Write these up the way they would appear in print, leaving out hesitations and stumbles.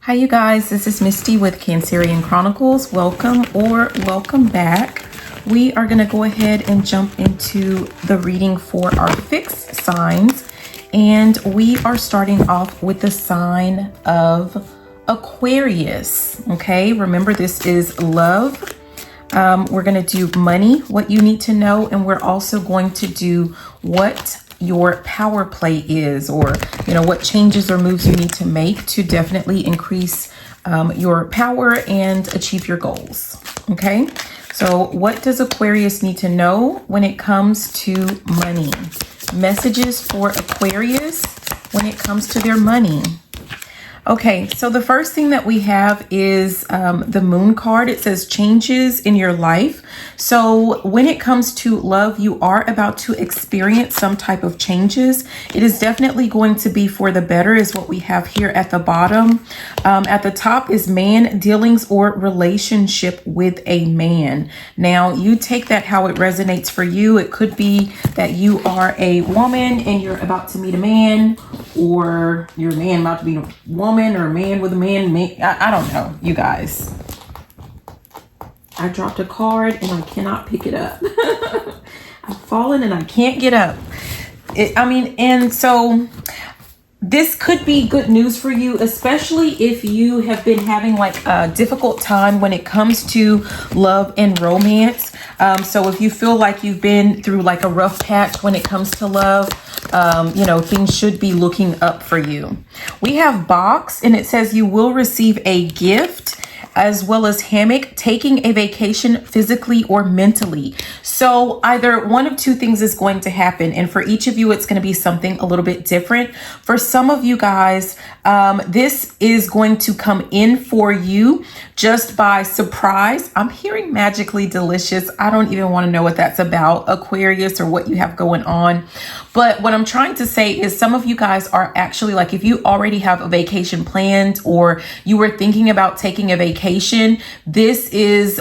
Hi you guys, this is Misty with Cancerian Chronicles. Welcome back. We are going to go ahead and jump into the reading for our fixed signs. And we are starting off with the sign of Aquarius. Okay, remember this is love. We're going to do money, what you need to know. And we're also going to do what your power play is, or what changes or moves you need to make to definitely increase your power and achieve your goals. Okay, so what does Aquarius need to know when it comes to money? Messages for Aquarius when it comes to their money. Okay, so the first thing that we have is the moon card. It says changes in your life. So when it comes to love, you are about to experience some type of changes. It is definitely going to be for the better is what we have here at the bottom. At the top is man, dealings or relationship with a man. Now you take that how it resonates for you. It could be that you are a woman and you're about to meet a man, or you're a man about to meet a woman, or a man with a man. I don't know, you guys. I dropped a card and I cannot pick it up. I've fallen and I can't get up. And so this could be good news for you, especially if you have been having like a difficult time when it comes to love and romance. So if you feel like you've been through like a rough patch when it comes to love, things should be looking up for you. We have box, and it says you will receive a gift, as well as hammock, taking a vacation physically or mentally. So either one of two things is going to happen. And for each of you, it's going to be something a little bit different. For some of you guys, this is going to come in for you just by surprise. I'm hearing magically delicious. I don't even want to know what that's about, Aquarius, or what you have going on. But what I'm trying to say is some of you guys are actually, like, if you already have a vacation planned or you were thinking about taking a vacation, this is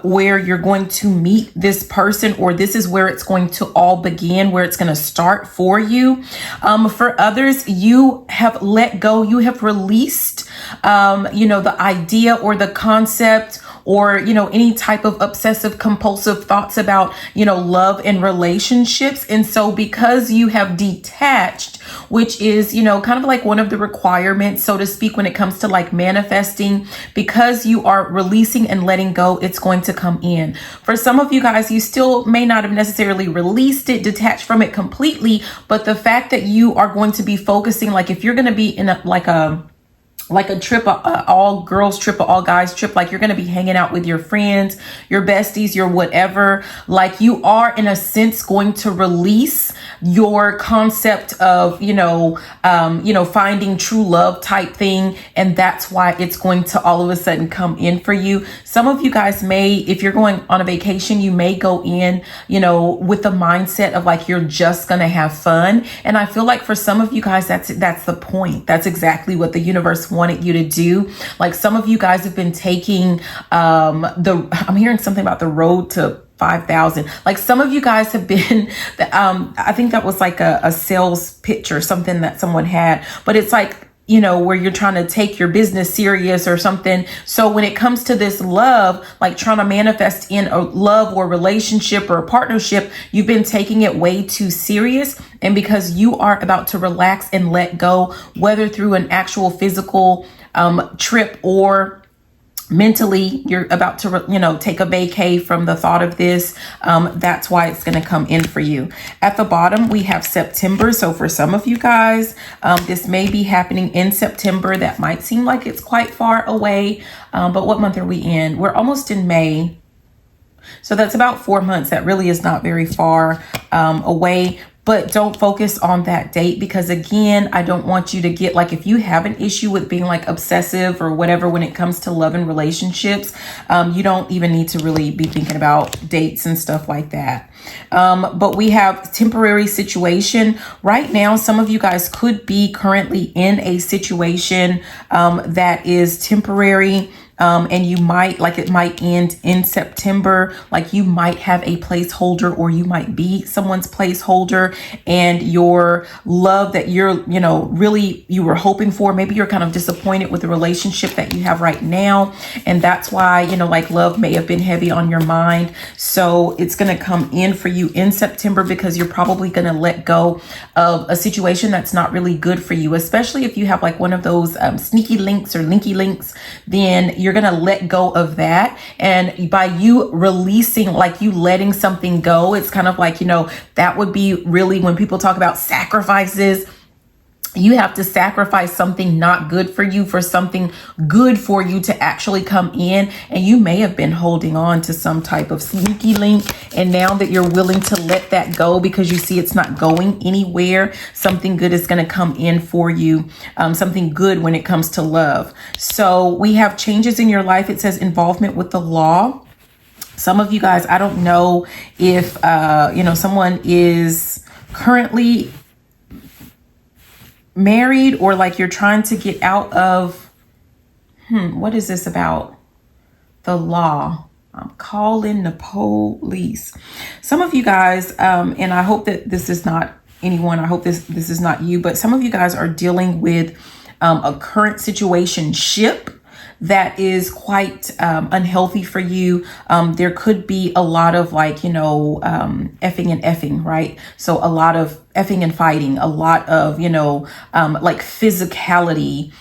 where you're going to meet this person, or this is where it's going to all begin, where it's going to start for you. For others, you have let go, you have released, the idea or the concept, or, any type of obsessive compulsive thoughts about, love and relationships. And so because you have detached, which is, kind of like one of the requirements, so to speak, when it comes to like manifesting, because you are releasing and letting go, it's going to come in. For some of you guys, you still may not have necessarily released it, detached from it completely, but the fact that you are going to be focusing, like if you're going to be in a trip, all girls trip, all guys trip, like you're going to be hanging out with your friends, your besties, your whatever, like you are in a sense going to release your concept of, finding true love type thing. And that's why it's going to all of a sudden come in for you. Some of you guys may, if you're going on a vacation, you may go in, with the mindset of like, you're just going to have fun. And I feel like for some of you guys, that's the point. That's exactly what the universe wanted you to do. Like some of you guys have been taking I'm hearing something about the road to 5,000. Like some of you guys have been, I think that was like a sales pitch or something that someone had, but it's like, where you're trying to take your business serious or something. So when it comes to this love, like trying to manifest in a love or relationship or a partnership, you've been taking it way too serious. And because you are about to relax and let go, whether through an actual physical trip or mentally, you're about to, take a vacay from the thought of this. That's why it's going to come in for you. At the bottom, we have September. So for some of you guys, this may be happening in September. That might seem like it's quite far away. But what month are we in? We're almost in May. So that's about 4 months. That really is not very far away. But don't focus on that date, because again, I don't want you to get like, if you have an issue with being like obsessive or whatever when it comes to love and relationships, you don't even need to really be thinking about dates and stuff like that. But we have temporary situation right now. Some of you guys could be currently in a situation that is temporary. And you might, like, it might end in September. Like, you might have a placeholder, or you might be someone's placeholder, and your love that you're, really you were hoping for, maybe you're kind of disappointed with the relationship that you have right now. And that's why, like, love may have been heavy on your mind. So it's going to come in for you in September, because you're probably going to let go of a situation that's not really good for you, especially if you have like one of those sneaky links or linky links. Then you're going to let go of that. And by you releasing, like you letting something go, it's kind of like, that would be really when people talk about sacrifices. You have to sacrifice something not good for you for something good for you to actually come in. And you may have been holding on to some type of sneaky link. And now that you're willing to let that go because you see it's not going anywhere, something good is going to come in for you. Something good when it comes to love. So we have changes in your life. It says involvement with the law. Some of you guys, I don't know if, someone is currently married, or like you're trying to get out of, what is this about? The law. I'm calling the police. Some of you guys, and I hope that this is not anyone. I hope this is not you, but some of you guys are dealing with a current situationship that is quite unhealthy for you. There could be a lot of like, effing and effing, right? So a lot of effing and fighting, a lot of, like physicality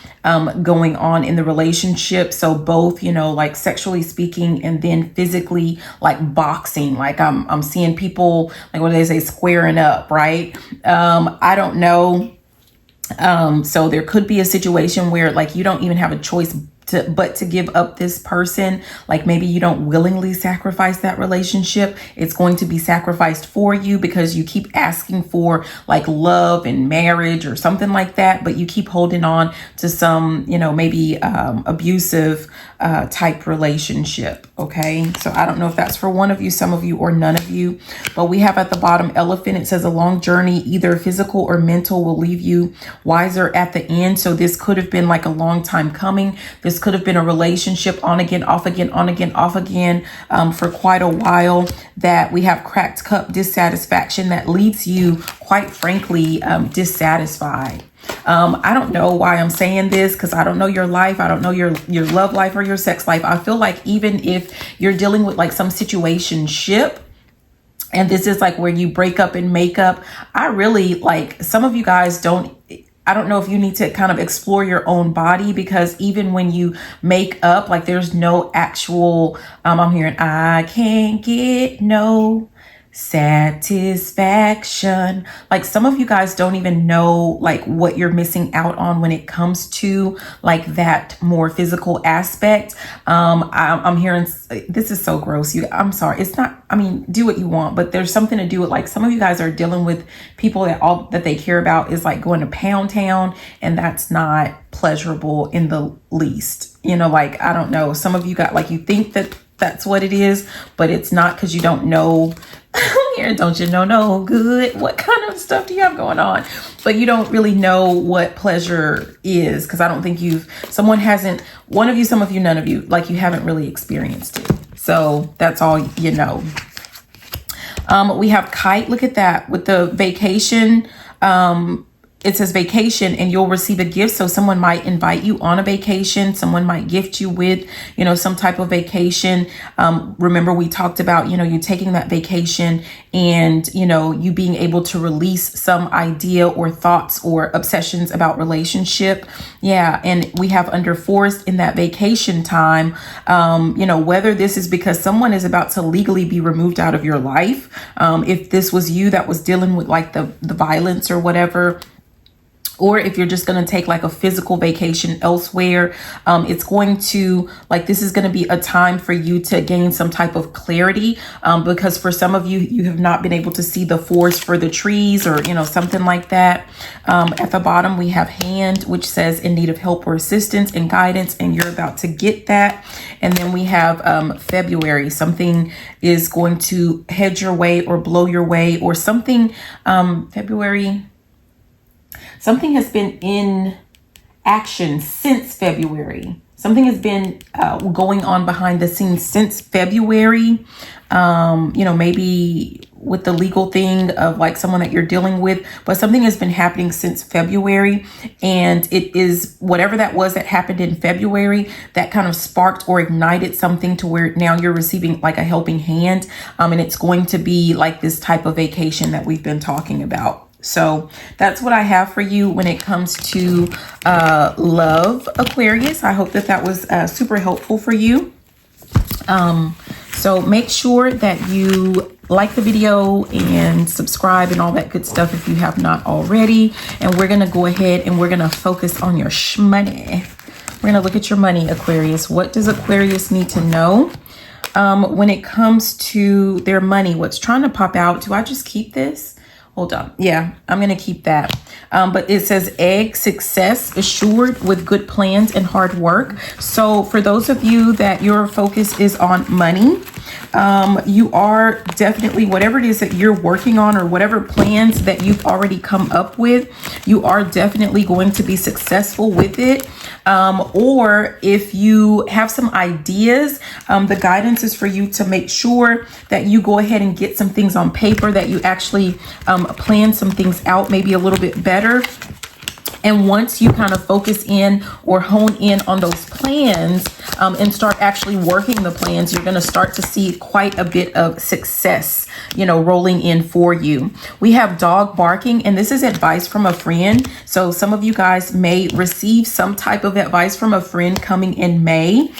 going on in the relationship. So both, like sexually speaking, and then physically, like boxing. Like I'm seeing people, like what do they say, squaring up, right? I don't know. So there could be a situation where like you don't even have a choice but to give up this person. Like maybe you don't willingly sacrifice that relationship. It's going to be sacrificed for you because you keep asking for like love and marriage or something like that, but you keep holding on to some, maybe abusive type relationship. Okay. So I don't know if that's for one of you, some of you, or none of you, but we have at the bottom elephant. It says a long journey, either physical or mental, will leave you wiser at the end. So this could have been like a long time coming. This could have been a relationship on again, off again, on again, off again, for quite a while. That we have cracked cup, dissatisfaction that leaves you, quite frankly, dissatisfied. I don't know why I'm saying this, because I don't know your life. I don't know your love life or your sex life. I feel like even if you're dealing with like some situationship, and this is like where you break up and make up, I really like some of you guys I don't know if you need to kind of explore your own body, because even when you make up, like there's no actual, I'm hearing, I can't get no satisfaction. Like some of you guys don't even know like what you're missing out on when it comes to like that more physical aspect. I'm hearing, this is so gross. I'm sorry. It's not, do what you want, but there's something to do with like some of you guys are dealing with people that all that they care about is like going to Pound Town, and that's not pleasurable in the least. Like, I don't know. Some of you got like, you think that that's what it is, but it's not, because you don't know. Here, don't you know no good? What kind of stuff do you have going on? But you don't really know what pleasure is, because I don't think one of you, some of you, none of you, like you haven't really experienced it. So that's all you know. We have kite. Look at that with the vacation. It says vacation, and you'll receive a gift. So someone might invite you on a vacation. Someone might gift you with, some type of vacation. Remember we talked about, you taking that vacation and, you being able to release some idea or thoughts or obsessions about relationship. Yeah. And we have under forest in that vacation time, whether this is because someone is about to legally be removed out of your life. If this was you that was dealing with like the violence or whatever, or if you're just going to take like a physical vacation elsewhere, it's going to this is going to be a time for you to gain some type of clarity, because for some of you, you have not been able to see the forest for the trees or, something like that. At the bottom, we have hand, which says in need of help or assistance and guidance, and you're about to get that. And then we have February, something is going to head your way or blow your way or something. February. Something has been in action since February. Something has been going on behind the scenes since February. You know, maybe with the legal thing of like someone that you're dealing with, but something has been happening since February, and it is whatever that was that happened in February that kind of sparked or ignited something to where now you're receiving like a helping hand. And it's going to be like this type of vacation that we've been talking about. So that's what I have for you when it comes to love, Aquarius. I hope that that was super helpful for you. So make sure that you like the video and subscribe and all that good stuff if you have not already. And we're going to go ahead and we're going to focus on your money. We're going to look at your money, Aquarius. What does Aquarius need to know when it comes to their money? What's trying to pop out? Do I just keep this? Hold on. Yeah, I'm going to keep that. But it says egg success assured with good plans and hard work. So for those of you that your focus is on money, you are definitely, whatever it is that you're working on or whatever plans that you've already come up with, you are definitely going to be successful with it. Or if you have some ideas, the guidance is for you to make sure that you go ahead and get some things on paper, that you actually plan some things out maybe a little bit better. And once you kind of focus in or hone in on those plans and start actually working the plans, you're going to start to see quite a bit of success, you know, rolling in for you. We have dog barking, and this is advice from a friend. So some of you guys may receive some type of advice from a friend coming in May.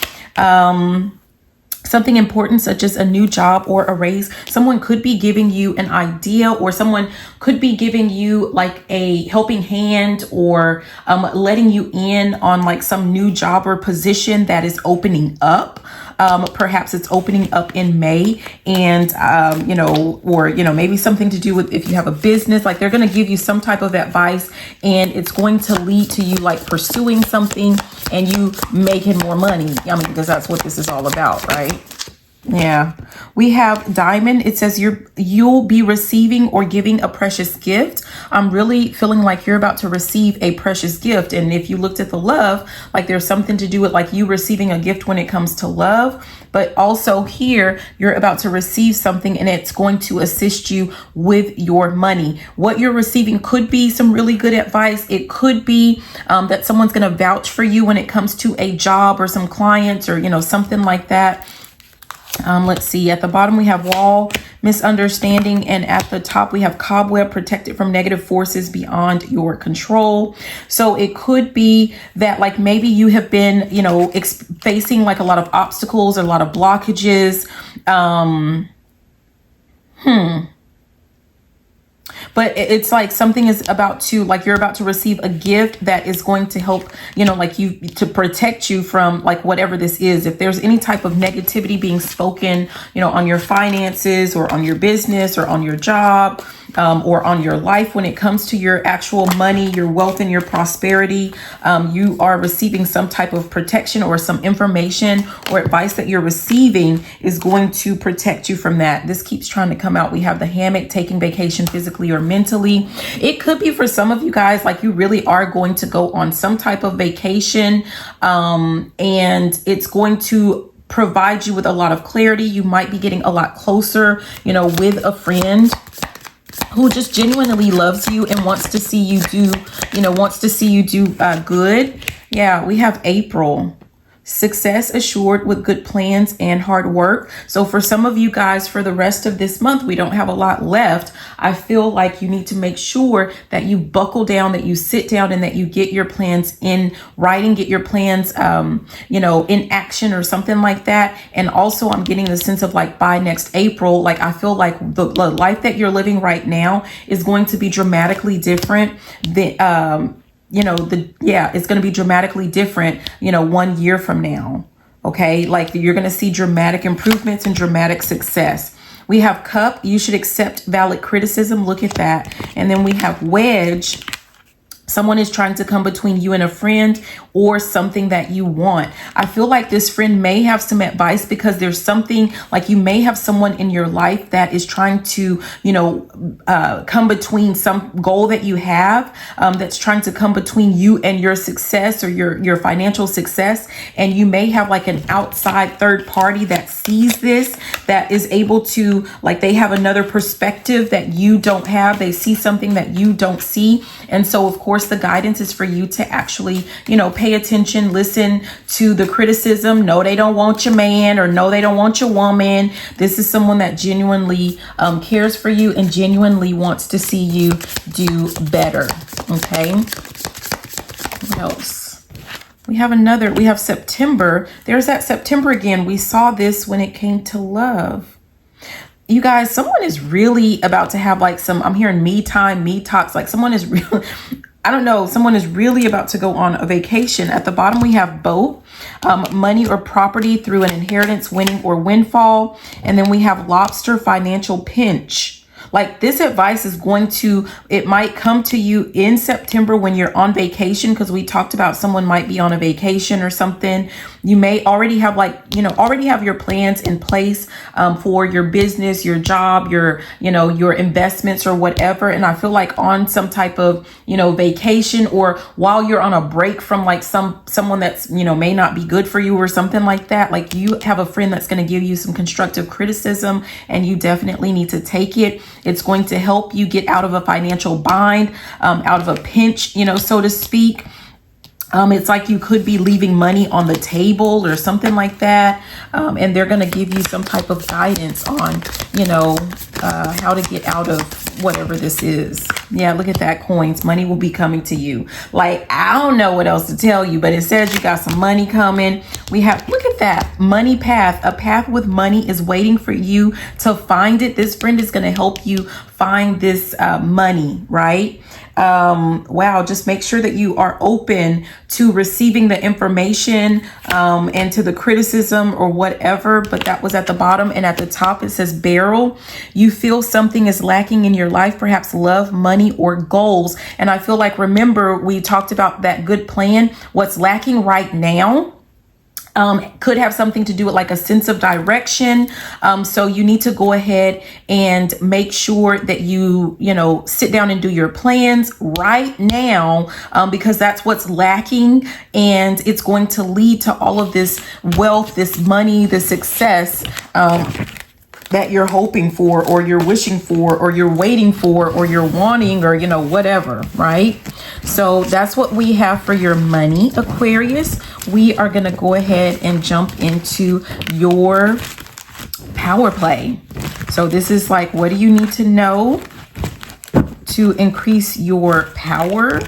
Something important such as a new job or a raise. Someone could be giving you an idea, or someone could be giving you like a helping hand, or letting you in on like some new job or position that is opening up. Perhaps it's opening up in May, and, you know, or, you know, maybe something to do with if you have a business, like they're going to give you some type of advice, and it's going to lead to you like pursuing something and you making more money. I mean, because that's what this is all about, right? Yeah, we have diamond. It says you'll be receiving or giving a precious gift. I'm really feeling like you're about to receive a precious gift. And if you looked at the love, like there's something to do with like you receiving a gift when it comes to love. But also here, you're about to receive something, and it's going to assist you with your money. What you're receiving could be some really good advice. It could be that someone's going to vouch for you when it comes to a job or some clients, or, you know, something like that. Let's see, at the bottom we have wall, misunderstanding, and at the top we have cobweb, protected from negative forces beyond your control. So it could be that like maybe you have been, you know, facing like a lot of obstacles or a lot of blockages. But it's like something is about to, like you're about to receive a gift that is going to help, you know, like you, to protect you from like whatever this is. If there's any type of negativity being spoken, you know, on your finances or on your business or on your job, or on your life, when it comes to your actual money, your wealth, and your prosperity, you are receiving some type of protection, or some information or advice that you're receiving is going to protect you from that. This keeps trying to come out. We have the hammock, taking vacation physically or mentally. It could be for some of you guys, like you really are going to go on some type of vacation, and it's going to provide you with a lot of clarity. You might be getting a lot closer, you know, with a friend who just genuinely loves you and wants to see you do, you know, good. Yeah, we have April. Success assured with good plans and hard work. So for some of you guys, for the rest of this month, we don't have a lot left. I feel like you need to make sure that you buckle down, that you sit down, and that you get your plans in writing, get your plans, you know, in action or something like that. And also I'm getting the sense of like by next April, like I feel like the life that you're living right now is going to be dramatically different than, you know, it's going to be dramatically different, you know, 1 year from now. Okay. Like you're going to see dramatic improvements and dramatic success. We have cup. You should accept valid criticism. Look at that. And then we have wedge. Someone is trying to come between you and a friend or something that you want. I feel like this friend may have some advice because there's something like you may have someone in your life that is trying to, come between some goal that you have, that's trying to come between you and your success or your financial success. And you may have like an outside third party that sees this, that is able to, like, they have another perspective that you don't have. They see something that you don't see. And so, of course, the guidance is for you to actually, pay attention, listen to the criticism. No, they don't want your man, or no, they don't want your woman. This is someone that genuinely cares for you and genuinely wants to see you do better. Okay. What else? We have September. There's that September again. We saw this when it came to love. You guys, someone is really about to have like I'm hearing me time, me talks. Like someone is really, I don't know, someone is really about to go on a vacation. At the bottom, we have both money or property through an inheritance, winning or windfall. And then we have lobster, financial pinch. Like this advice is it might come to you in September when you're on vacation, because we talked about someone might be on a vacation or something. You may already have already have your plans in place for your business, your job, your investments or whatever. And I feel like on some type of, vacation, or while you're on a break from like someone that's, may not be good for you or something like that. Like you have a friend that's going to give you some constructive criticism, and you definitely need to take it. It's going to help you get out of a financial bind, out of a pinch, so to speak. It's like you could be leaving money on the table or something like that. And they're going to give you some type of guidance on, how to get out of whatever this is. Yeah, look at that, coins. Money will be coming to you. Like, I don't know what else to tell you, but it says you got some money coming. We have, look at that, money path. A path with money is waiting for you to find it. This friend is going to help you find this money, right? Wow, just make sure that you are open to receiving the information and to the criticism or whatever. But that was at the bottom, and at the top it says barrel. You feel something is lacking in your life, perhaps love, money, or goals. And I feel like, remember, we talked about that good plan. What's lacking right now could have something to do with like a sense of direction. So you need to go ahead and make sure that you sit down and do your plans right now, because that's what's lacking. And it's going to lead to all of this wealth, this money, the success, that you're hoping for, or you're wishing for, or you're waiting for, or you're wanting, or whatever, right? So that's what we have for your money, Aquarius. We are going to go ahead and jump into your power play. So this is like, what do you need to know to increase your power?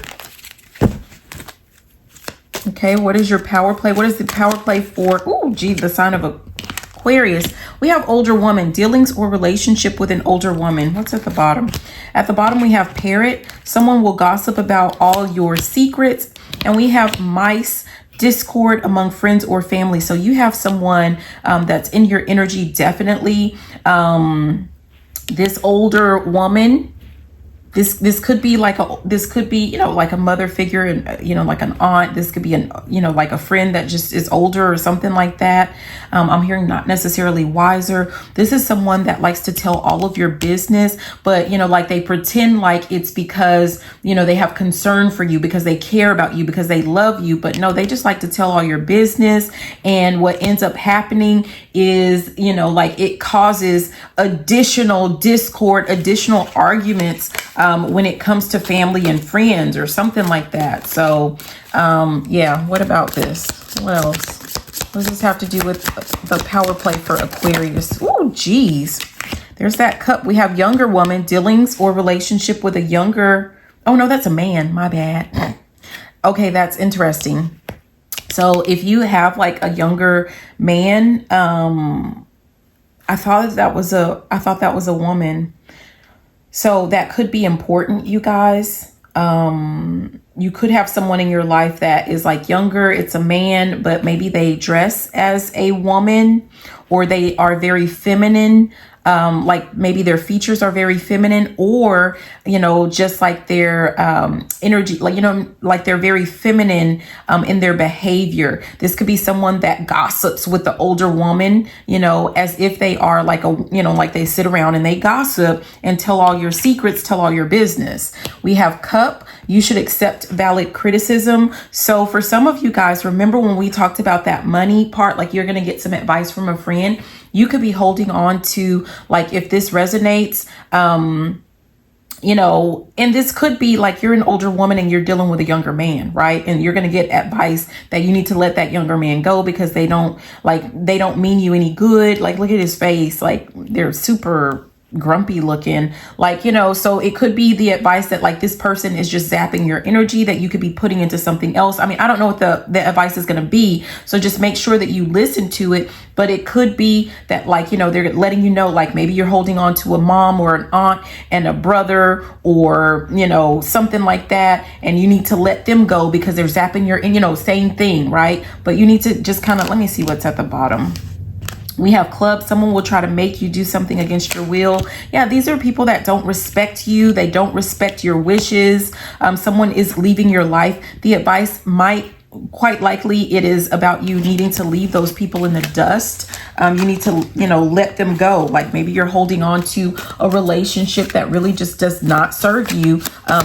Okay, what is your power play? What is the power play for? Oh, gee, the sign of Aquarius. We have older woman, dealings or relationship with an older woman. What's at the bottom? At the bottom, we have parrot. Someone will gossip about all your secrets. And we have mice, discord among friends or family. So you have someone that's in your energy, definitely. This older woman, this could be like like a mother figure, and like an aunt. This could be like a friend that just is older or something like that. I'm hearing not necessarily wiser. This is someone that likes to tell all of your business, but like they pretend like it's because they have concern for you, because they care about you, because they love you. But no, they just like to tell all your business. And what ends up happening is like it causes additional discord, additional arguments when it comes to family and friends or something like that. So yeah, what about this? What else? What does this have to do with the power play for Aquarius? Oh, geez. There's that cup. We have younger woman, dealings or relationship with a younger. Oh, no, that's a man. My bad. Okay, that's interesting. So if you have like a younger man, I thought that was a woman. So that could be important, you guys. You could have someone in your life that is like younger. It's a man, but maybe they dress as a woman, or they are very feminine. like maybe their features are very feminine, or, just like their energy, like they're very feminine in their behavior. This could be someone that gossips with the older woman, as if they are like like they sit around and they gossip and tell all your secrets, tell all your business. We have Cup. You should accept valid criticism. So for some of you guys, remember when we talked about that money part, like you're going to get some advice from a friend. You could be holding on to, like, if this resonates, and this could be like you're an older woman and you're dealing with a younger man, right? And you're going to get advice that you need to let that younger man go because they don't mean you any good. Like, look at his face. Like, they're super grumpy looking, so it could be the advice that like this person is just zapping your energy that you could be putting into something else. I mean, I don't know what the advice is going to be, so just make sure that you listen to it. But it could be that they're letting you know, like maybe you're holding on to a mom or an aunt and a brother, or something like that, and you need to let them go because they're zapping your same thing, right? But you need to just kind of, let me see what's at the bottom. We have Club. Someone will try to make you do something against your will. Yeah, these are people that don't respect you. They don't respect your wishes. Someone is leaving your life. The advice might, quite likely, it is about you needing to leave those people in the dust. You need to, let them go. Like maybe you're holding on to a relationship that really just does not serve you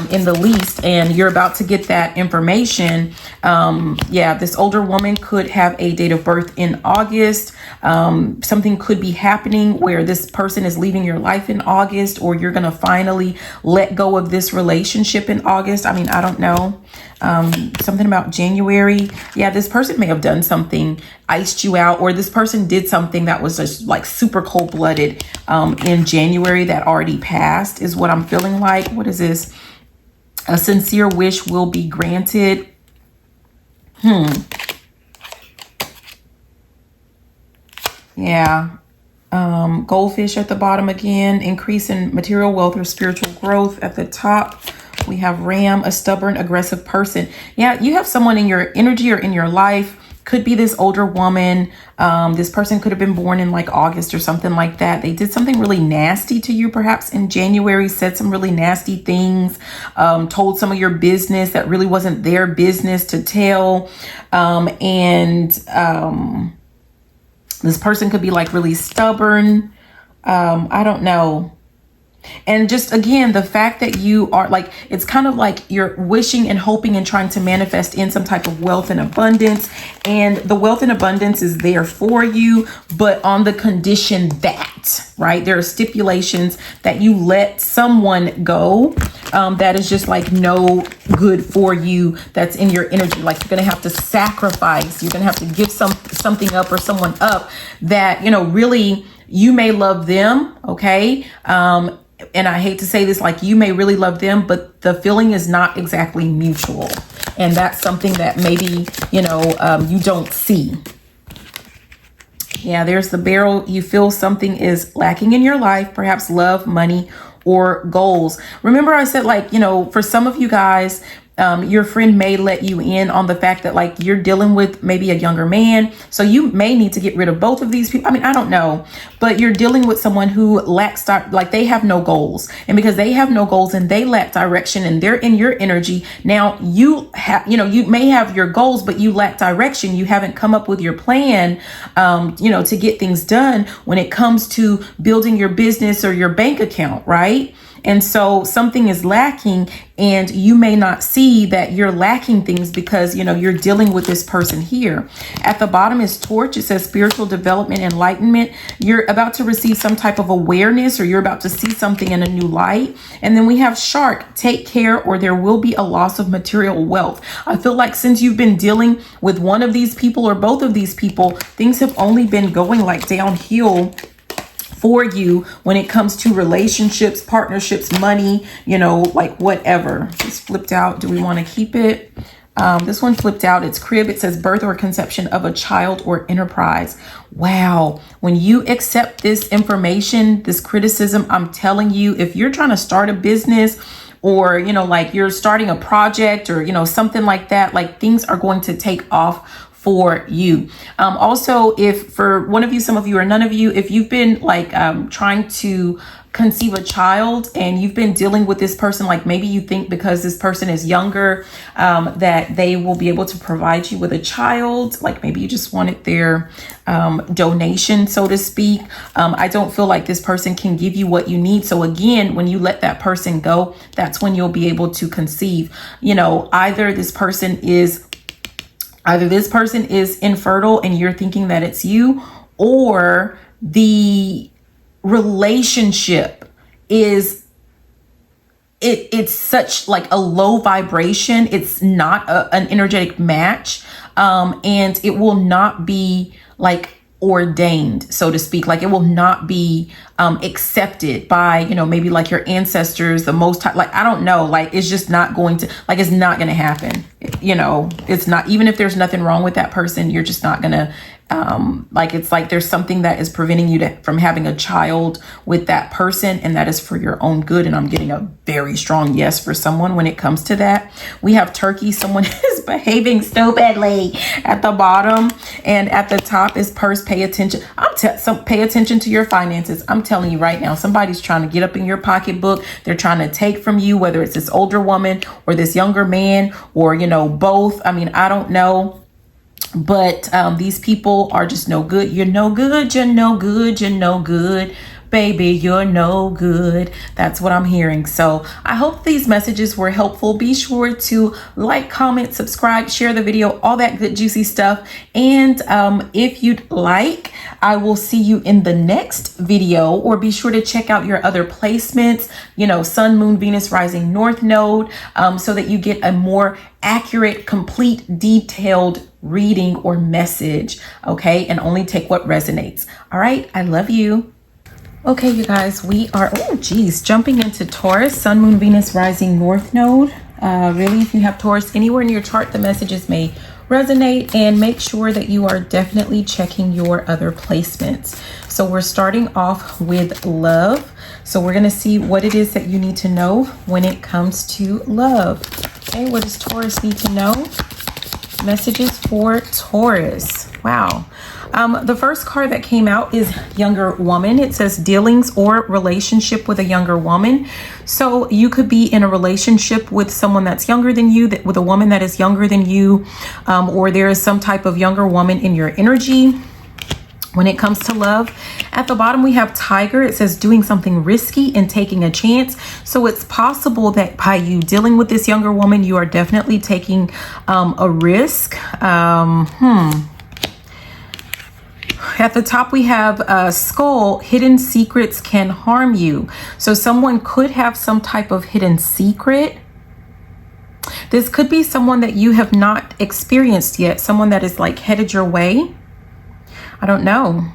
in the least, and you're about to get that information. This older woman could have a date of birth in August. Something could be happening where this person is leaving your life in August, or you're going to finally let go of this relationship in August. I mean, I don't know. Something about January. Yeah, this person may have done something, iced you out, or this person did something that was just like super cold-blooded in January that already passed, is what I'm feeling like. What is this? A sincere wish will be granted. Yeah. Goldfish at the bottom again. Increase in material wealth or spiritual growth at the top. We have Ram, a stubborn, aggressive person. Yeah, you have someone in your energy or in your life. Could be this older woman. This person could have been born in like August or something like that. They did something really nasty to you, perhaps in January, said some really nasty things, told some of your business that really wasn't their business to tell. This person could be like really stubborn. I don't know. And just, again, the fact that you are like, it's kind of like you're wishing and hoping and trying to manifest in some type of wealth and abundance. And the wealth and abundance is there for you, but on the condition that, right, there are stipulations that you let someone go that is just like no good for you, that's in your energy. Like you're going to have to sacrifice. You're going to have to give something up or someone up that, really you may love them. Okay. And I hate to say this, like you may really love them, but the feeling is not exactly mutual. And that's something that maybe, you don't see. Yeah, there's the Barrel. You feel something is lacking in your life, perhaps love, money, or goals. Remember I said, like, for some of you guys, your friend may let you in on the fact that like you're dealing with maybe a younger man. So you may need to get rid of both of these people. I mean, I don't know, but you're dealing with someone who lacks, like they have no goals. And because they have no goals and they lack direction and they're in your energy. Now you have, you may have your goals, but you lack direction. You haven't come up with your plan, to get things done when it comes to building your business or your bank account, right? And so something is lacking, and you may not see that you're lacking things because, you're dealing with this person here. At the bottom is Torch. It says spiritual development, enlightenment. You're about to receive some type of awareness, or you're about to see something in a new light. And then we have Shark. Take care, or there will be a loss of material wealth. I feel like since you've been dealing with one of these people or both of these people, things have only been going like downhill for you when it comes to relationships, partnerships, money, like whatever. It's flipped out. Do we want to keep it? This one flipped out. It's crib. It says birth or conception of a child or enterprise. Wow. When you accept this information, this criticism, I'm telling you, if you're trying to start a business, or, like you're starting a project or, something like that, like things are going to take off for you. Also, if for one of you, some of you, or none of you, if you've been like trying to conceive a child and you've been dealing with this person, like maybe you think because this person is younger that they will be able to provide you with a child, like maybe you just wanted their donation, so to speak. I don't feel like this person can give you what you need. So again, when you let that person go, that's when you'll be able to conceive. You know, either this person is infertile and you're thinking that it's you, or the relationship is it's such like a low vibration. It's not an energetic match, and it will not be like ordained, so to speak. Like it will not be accepted by, you know, maybe like your ancestors, the most high, like I don't know, like it's just not going to, like it's not going to happen. You know, it's not, even if there's nothing wrong with that person, you're just not going to like it's like there's something that is preventing you from having a child with that person, and that is for your own good. And I'm getting a very strong yes for someone when it comes to that. We have Turkey. Someone is behaving stupidly at the bottom, and at the top is purse. Pay attention. Pay attention to your finances. I'm telling you right now, somebody's trying to get up in your pocketbook. They're trying to take from you, whether it's this older woman or this younger man, or, you know, both. I mean, I don't know. But these people are just no good. You're no good. You're no good. You're no good. Baby, you're no good. That's what I'm hearing. So I hope these messages were helpful. Be sure to like, comment, subscribe, share the video, all that good juicy stuff. And if you'd like, I will see you in the next video, or be sure to check out your other placements, you know, Sun, Moon, Venus, Rising, North Node, so that you get a more accurate, complete, detailed reading or message. Okay. And only take what resonates. All right. I love you. Okay, you guys, we are, jumping into Taurus, Sun, Moon, Venus, Rising, North Node. Really, if you have Taurus anywhere in your chart, the messages may resonate, and make sure that you are definitely checking your other placements. So we're starting off with love. So we're going to see what it is that you need to know when it comes to love. Okay, what does Taurus need to know? Messages for Taurus. Wow. The first card that came out is younger woman. It says dealings or relationship with a younger woman. So you could be in a relationship with someone that's younger than you, with a woman that is younger than you, or there is some type of younger woman in your energy. When it comes to love, at the bottom we have Tiger. It says doing something risky and taking a chance. So it's possible that by you dealing with this younger woman, you are definitely taking a risk. At the top we have Skull. Hidden secrets can harm you. So someone could have some type of hidden secret. This could be someone that you have not experienced yet, someone that is like headed your way. I don't know.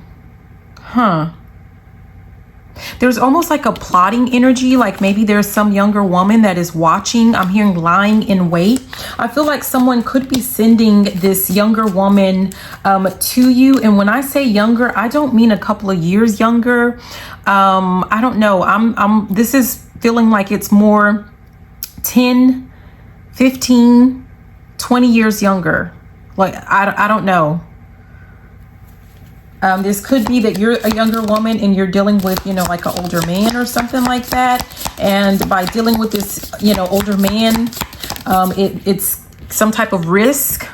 There's almost like a plotting energy, like maybe there's some younger woman that is watching. I'm hearing lying in wait. I feel like someone could be sending this younger woman to you. And when I say younger, I don't mean a couple of years younger. I don't know. This is feeling like it's more 10, 15, 20 years younger. Like, I don't know. This could be that you're a younger woman and you're dealing with, you know, like an older man or something like that. And by dealing with this, you know, older man, it's some type of risk.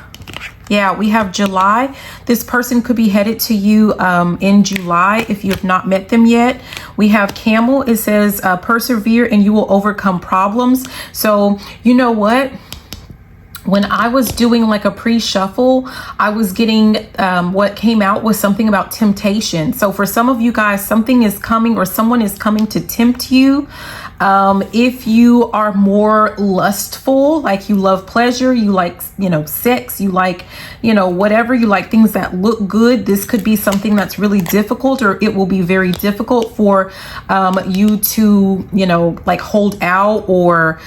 Yeah, we have July. This person could be headed to you in July if you have not met them yet. We have Camel. It says persevere and you will overcome problems. So you know what? When I was doing like a pre-shuffle, I was getting what came out was something about temptation. So for some of you guys, something is coming or someone is coming to tempt you. If you are more lustful, like you love pleasure, you like, you know, sex, you like, you know, whatever, you like things that look good, this could be something that's really difficult, or it will be very difficult for you to, you know, like hold out or,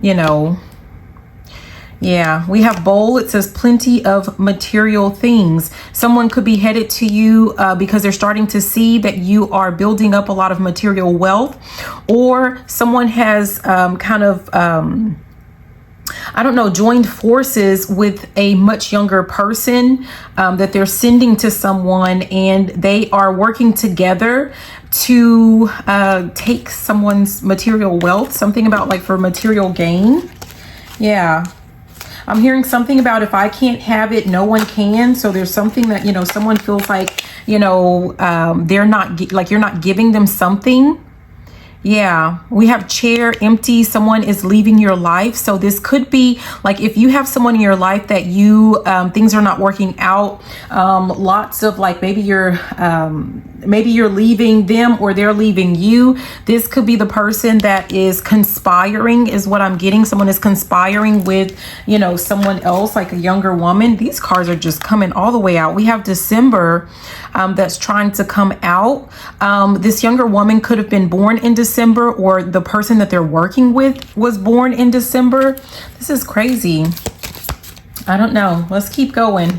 you know. Yeah, we have bowl. It says plenty of material things. Someone could be headed to you because they're starting to see that you are building up a lot of material wealth, or someone has I don't know, joined forces with a much younger person that they're sending to someone, and they are working together to take someone's material wealth, something about like for material gain. Yeah. I'm hearing something about if I can't have it, no one can. So there's something that, you know, someone feels like, you know, they're not like you're not giving them something. Yeah, we have chair empty. Someone is leaving your life. So this could be like if you have someone in your life that you things are not working out. Lots of like maybe you're leaving them or they're leaving you. This could be the person that is conspiring is what I'm getting. Someone is conspiring with, you know, someone else, like a younger woman. These cards are just coming all the way out. We have December that's trying to come out. This younger woman could have been born in December, or the person that they're working with was born in December. This is crazy. I don't know. Let's keep going.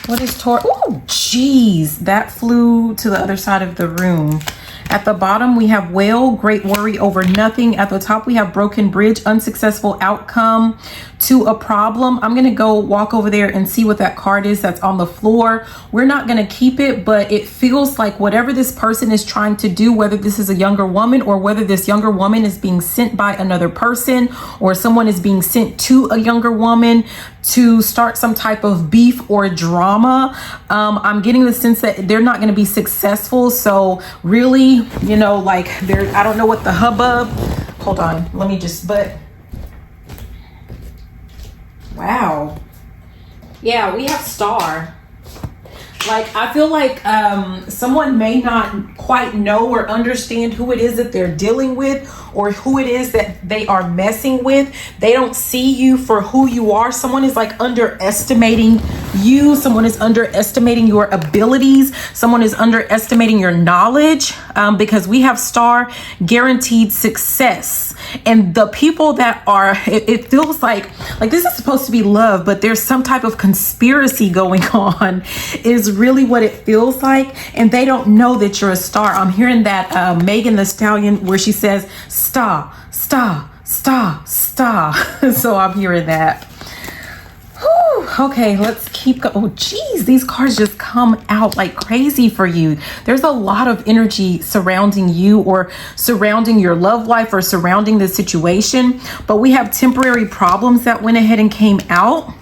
What is Taurus? Oh, geez. That flew to the other side of the room. At the bottom, we have whale, great worry over nothing. At the top, we have broken bridge, unsuccessful outcome to a problem. I'm going to go walk over there and see what that card is that's on the floor. We're not going to keep it, but it feels like whatever this person is trying to do, whether this is a younger woman or whether this younger woman is being sent by another person or someone is being sent to a younger woman to start some type of beef or drama. I'm getting the sense that they're not going to be successful. So really, you know, like I don't know what the hubbub. Hold on. Let me just, wow. Yeah, we have star. Like, I feel like someone may not quite know or understand who it is that they're dealing with or who it is that they are messing with. They don't see you for who you are. Someone is like underestimating you. Someone is underestimating your abilities. Someone is underestimating your knowledge because we have star, guaranteed success. And the people that are, it feels like this is supposed to be love, but there's some type of conspiracy going on is really what it feels like. And they don't know that you're a star. I'm hearing that Megan Thee Stallion where she says, star, star, star, star. So I'm hearing that. Whew. Okay, let's keep going. Oh, geez, these cards just come out like crazy for you. There's a lot of energy surrounding you or surrounding your love life or surrounding the situation. But we have temporary problems that went ahead and came out.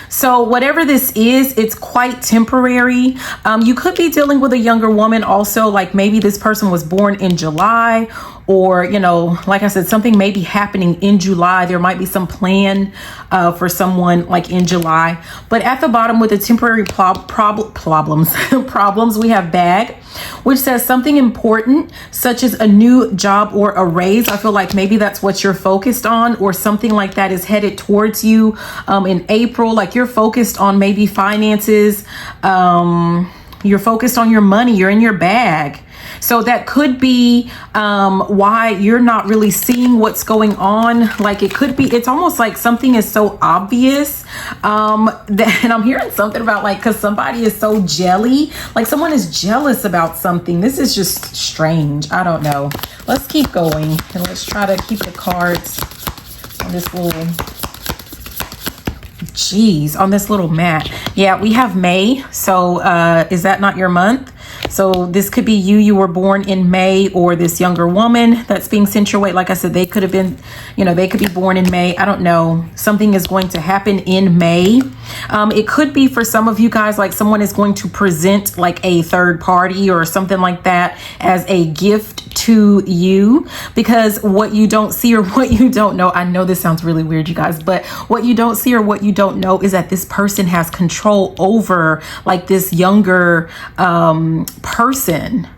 So whatever this is, it's quite temporary. You could be dealing with a younger woman also, like maybe this person was born in July or, you know, like I said, something may be happening in July. There might be some plan for someone like in July. But at the bottom with the temporary problems, we have bag, which says something important, such as a new job or a raise. I feel like maybe that's what you're focused on or something like that is headed towards you in April. Like you're focused on maybe finances. You're focused on your money. You're in your bag. So that could be why you're not really seeing what's going on. Like it could be, it's almost like something is so obvious. And I'm hearing something about like, cause somebody is so jelly, like someone is jealous about something. This is just strange. I don't know. Let's keep going and let's try to keep the cards on this little, on this little mat. Yeah, we have May. So is that not your month? So this could be you were born in May, or this younger woman that's being sent your way. Like I said, they could have been, you know, they could be born in May. I don't know. Something is going to happen in May. It could be for some of you guys, like someone is going to present like a third party or something like that as a gift to you, because what you don't see or what you don't know, I know this sounds really weird, you guys, but what you don't see or what you don't know is that this person has control over like this younger person.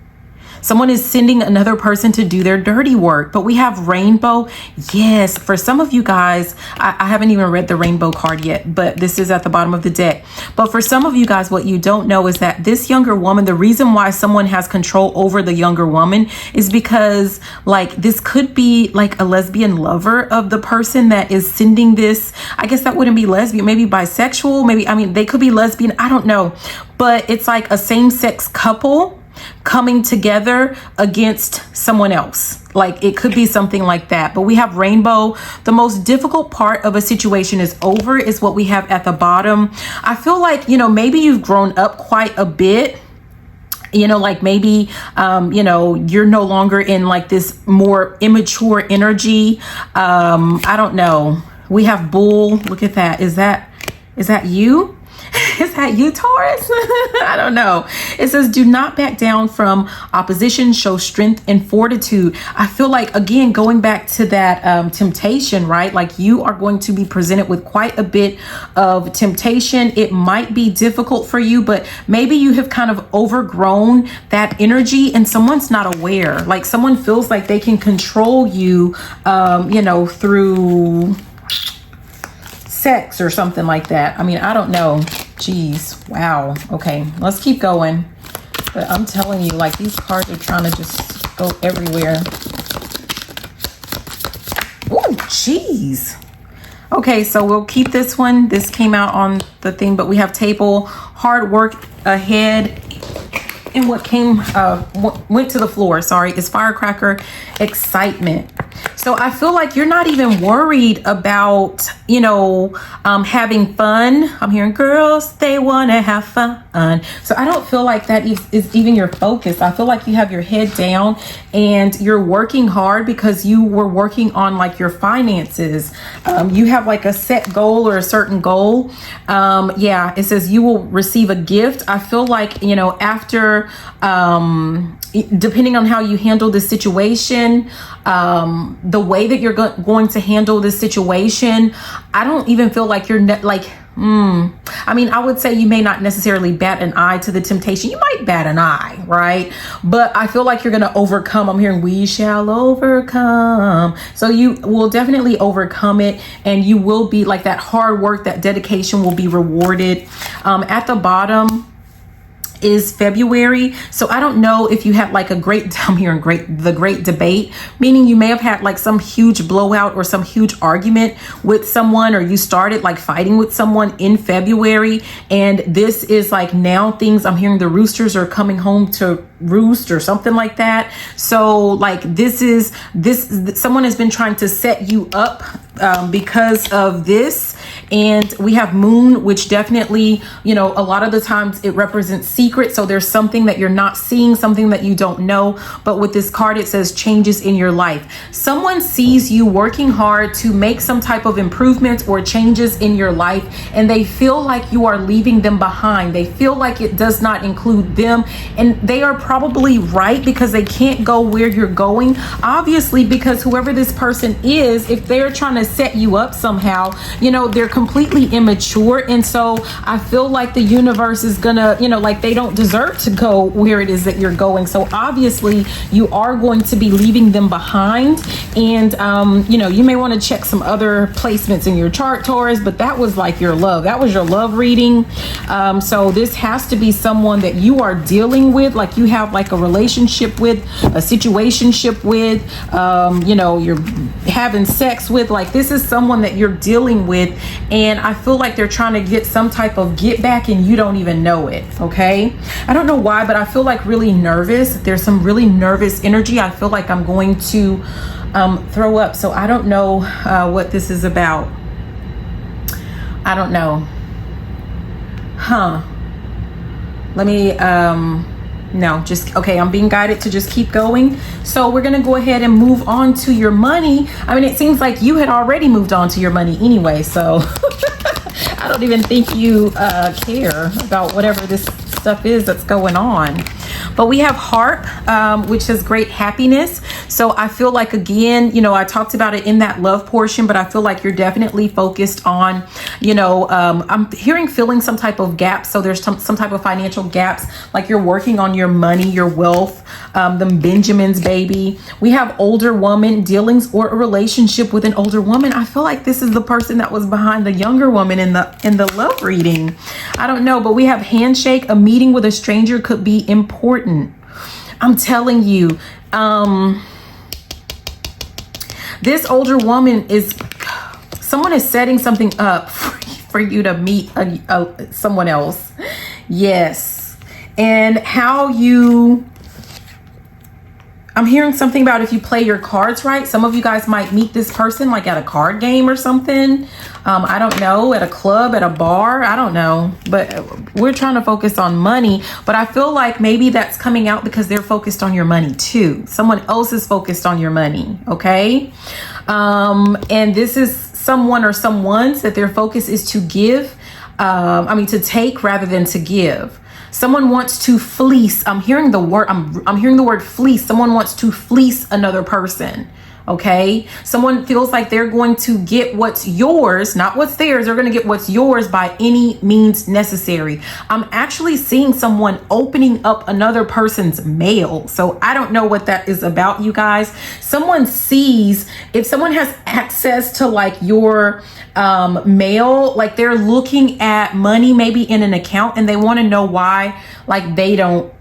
Someone is sending another person to do their dirty work. But we have rainbow. Yes, for some of you guys, I haven't even read the rainbow card yet, but this is at the bottom of the deck. But for some of you guys, what you don't know is that this younger woman, the reason why someone has control over the younger woman is because like this could be like a lesbian lover of the person that is sending this. I guess that wouldn't be lesbian, maybe bisexual, maybe, I mean, they could be lesbian. I don't know, but it's like a same-sex couple coming together against someone else. Like it could be something like that. But we have rainbow. The most difficult part of a situation is over is what we have at the bottom. I feel like, you know, maybe you've grown up quite a bit. You know, like maybe, you know, you're no longer in like this more immature energy. I don't know. We have bull. Look at that. Is that you? Is that you, Taurus? I don't know. It says, do not back down from opposition, show strength and fortitude. I feel like, again, going back to that temptation, right? Like you are going to be presented with quite a bit of temptation. It might be difficult for you, but maybe you have kind of overgrown that energy and someone's not aware. Like someone feels like they can control you, you know, through sex or something like that. I mean, I don't know. Jeez. Wow. Okay, let's keep going. But I'm telling you, like these cards are trying to just go everywhere. Oh, jeez. Okay, so we'll keep this one. This came out on the thing, but we have table, hard work ahead. And what came, went to the floor, sorry, is firecracker, excitement. So I feel like you're not even worried about, you know, having fun. I'm hearing girls, they want to have fun. So I don't feel like that is even your focus. I feel like you have your head down and you're working hard because you were working on like your finances. You have like a set goal or a certain goal. Yeah, it says you will receive a gift. I feel like, you know, after, depending on how you handle the situation, the way that you're going to handle this situation, I don't even feel like you're I mean, I would say you may not necessarily bat an eye to the temptation. You might bat an eye, right? But I feel like you're going to overcome. I'm hearing we shall overcome. So you will definitely overcome it, and you will be like that hard work, that dedication will be rewarded. At the bottom is February. So I don't know if you had like a great, I'm hearing the great debate, meaning you may have had like some huge blowout or some huge argument with someone, or you started like fighting with someone in February. And this is like now things, I'm hearing the roosters are coming home to roost or something like that. So like someone has been trying to set you up because of this. And we have moon, which definitely, you know, a lot of the times it represents secret. So there's something that you're not seeing, something that you don't know. But with this card, it says changes in your life. Someone sees you working hard to make some type of improvements or changes in your life, and they feel like you are leaving them behind. They feel like it does not include them. And they are probably right, because they can't go where you're going. Obviously, because whoever this person is, if they're trying to set you up somehow, you know, they're completely immature. And so I feel like the universe is gonna, you know, like they don't deserve to go where it is that you're going. So obviously you are going to be leaving them behind. And you know, you may want to check some other placements in your chart, Taurus, but that was like your love. That was your love reading. So this has to be someone that you are dealing with, like you have like a relationship with, a situationship with, you know, you're having sex with. Like this is someone that you're dealing with, and I feel like they're trying to get some type of get back and you don't even know it. Okay, I don't know why, but I feel like really nervous. There's some really nervous energy. I feel like I'm going to throw up. So I don't know what this is about. I don't know. Let me no, just okay. I'm being guided to just keep going. So we're going to go ahead and move on to your money. I mean, it seems like you had already moved on to your money anyway. So I don't even think you care about whatever this stuff is that's going on. But we have heart, which is great happiness. So I feel like, again, you know, I talked about it in that love portion, but I feel like you're definitely focused on, you know, I'm hearing filling some type of gaps. So there's some type of financial gaps, like you're working on your money, your wealth, the Benjamins, baby. We have older woman dealings or a relationship with an older woman. I feel like this is the person that was behind the younger woman in the love reading. I don't know, but we have handshake. A meeting with a stranger could be important. I'm telling you, this older woman someone is setting something up for you to meet someone else. Yes. And how you I'm hearing something about if you play your cards right. Some of you guys might meet this person like at a card game or something. I don't know, at a club, at a bar. I don't know. But we're trying to focus on money. But I feel like maybe that's coming out because they're focused on your money too. Someone else is focused on your money. Okay. And this is someone or someone's that their focus is to give. To take rather than to give. Someone wants to fleece. I'm hearing the word fleece. Someone wants to fleece another person. Okay. Someone feels like they're going to get what's yours, not what's theirs. They're going to get what's yours by any means necessary. I'm actually seeing someone opening up another person's mail. So I don't know what that is about, you guys. Someone sees, if someone has access to like your mail, like they're looking at money maybe in an account and they want to know why, like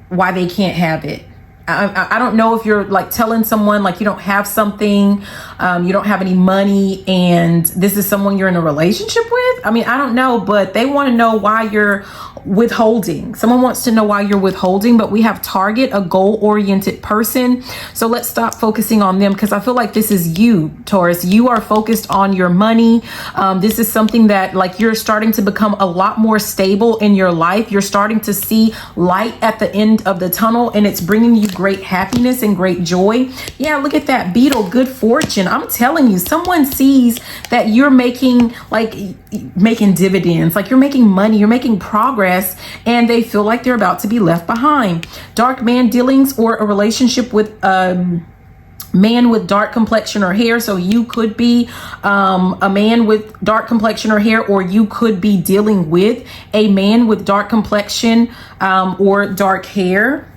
why they can't have it. I don't know if you're like telling someone like you don't have something, you don't have any money, and this is someone you're in a relationship with. I mean, I don't know, but they want to know why you're withholding. Someone wants to know why you're withholding, but we have target, a goal-oriented person. So let's stop focusing on them because I feel like this is you, Taurus. You are focused on your money. This is something that like you're starting to become a lot more stable in your life. You're starting to see light at the end of the tunnel, and it's bringing you great happiness and great joy. Yeah, look at that beetle, good fortune. I'm telling you, someone sees that you're making dividends, like you're making money, you're making progress, and they feel like they're about to be left behind. Dark man dealings or a relationship with man with dark complexion or hair. So you could be a man with dark complexion or hair, or you could be dealing with a man with dark complexion or dark hair.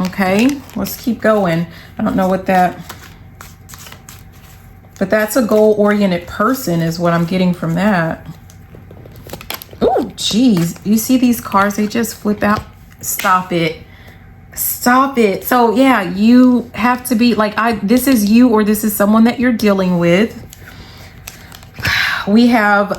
Okay, let's keep going. I don't know what that, but that's a goal-oriented person is what I'm getting from that. Oh, geez. You see these cards? They just flip out. Stop it. Stop it. So yeah, you have to be like, this is you, or this is someone that you're dealing with. We have,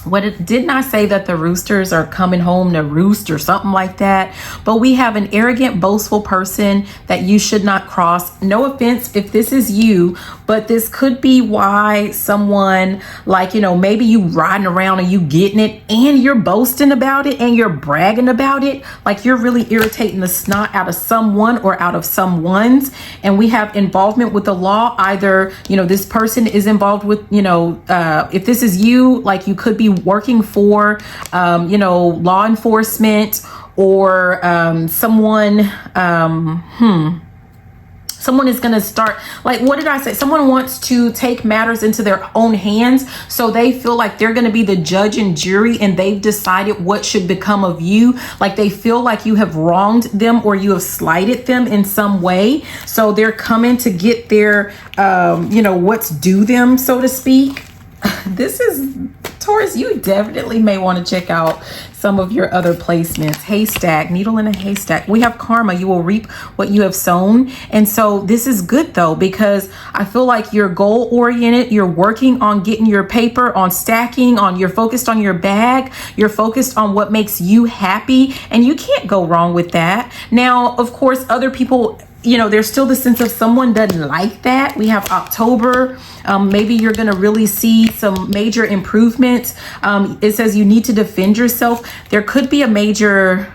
didn't I say that the roosters are coming home to roost or something like that? But we have an arrogant, boastful person that you should not cross. No offense if this is you, but this could be why someone like, maybe you riding around and you getting it and you're boasting about it and you're bragging about it. Like you're really irritating the snot out of someone or out of someone's. And we have involvement with the law. Either, this person is involved with, if this is you, like you could be working for, law enforcement or someone, someone is going to start, like, what did I say? Someone wants to take matters into their own hands. So they feel like they're going to be the judge and jury, and they've decided what should become of you. Like they feel like you have wronged them or you have slighted them in some way. So they're coming to get their, what's due them, so to speak. This is Taurus. You definitely may want to check out some of your other placements. Haystack, needle in a haystack. We have karma. You will reap what you have sown. And so this is good though, because I feel like you're goal oriented. You're working on getting your paper, on stacking, you're focused on your bag. You're focused on what makes you happy, and you can't go wrong with that. Now, of course, other people, there's still the sense of someone doesn't like that. We have October. Maybe you're going to really see some major improvements. It says you need to defend yourself. There could be a major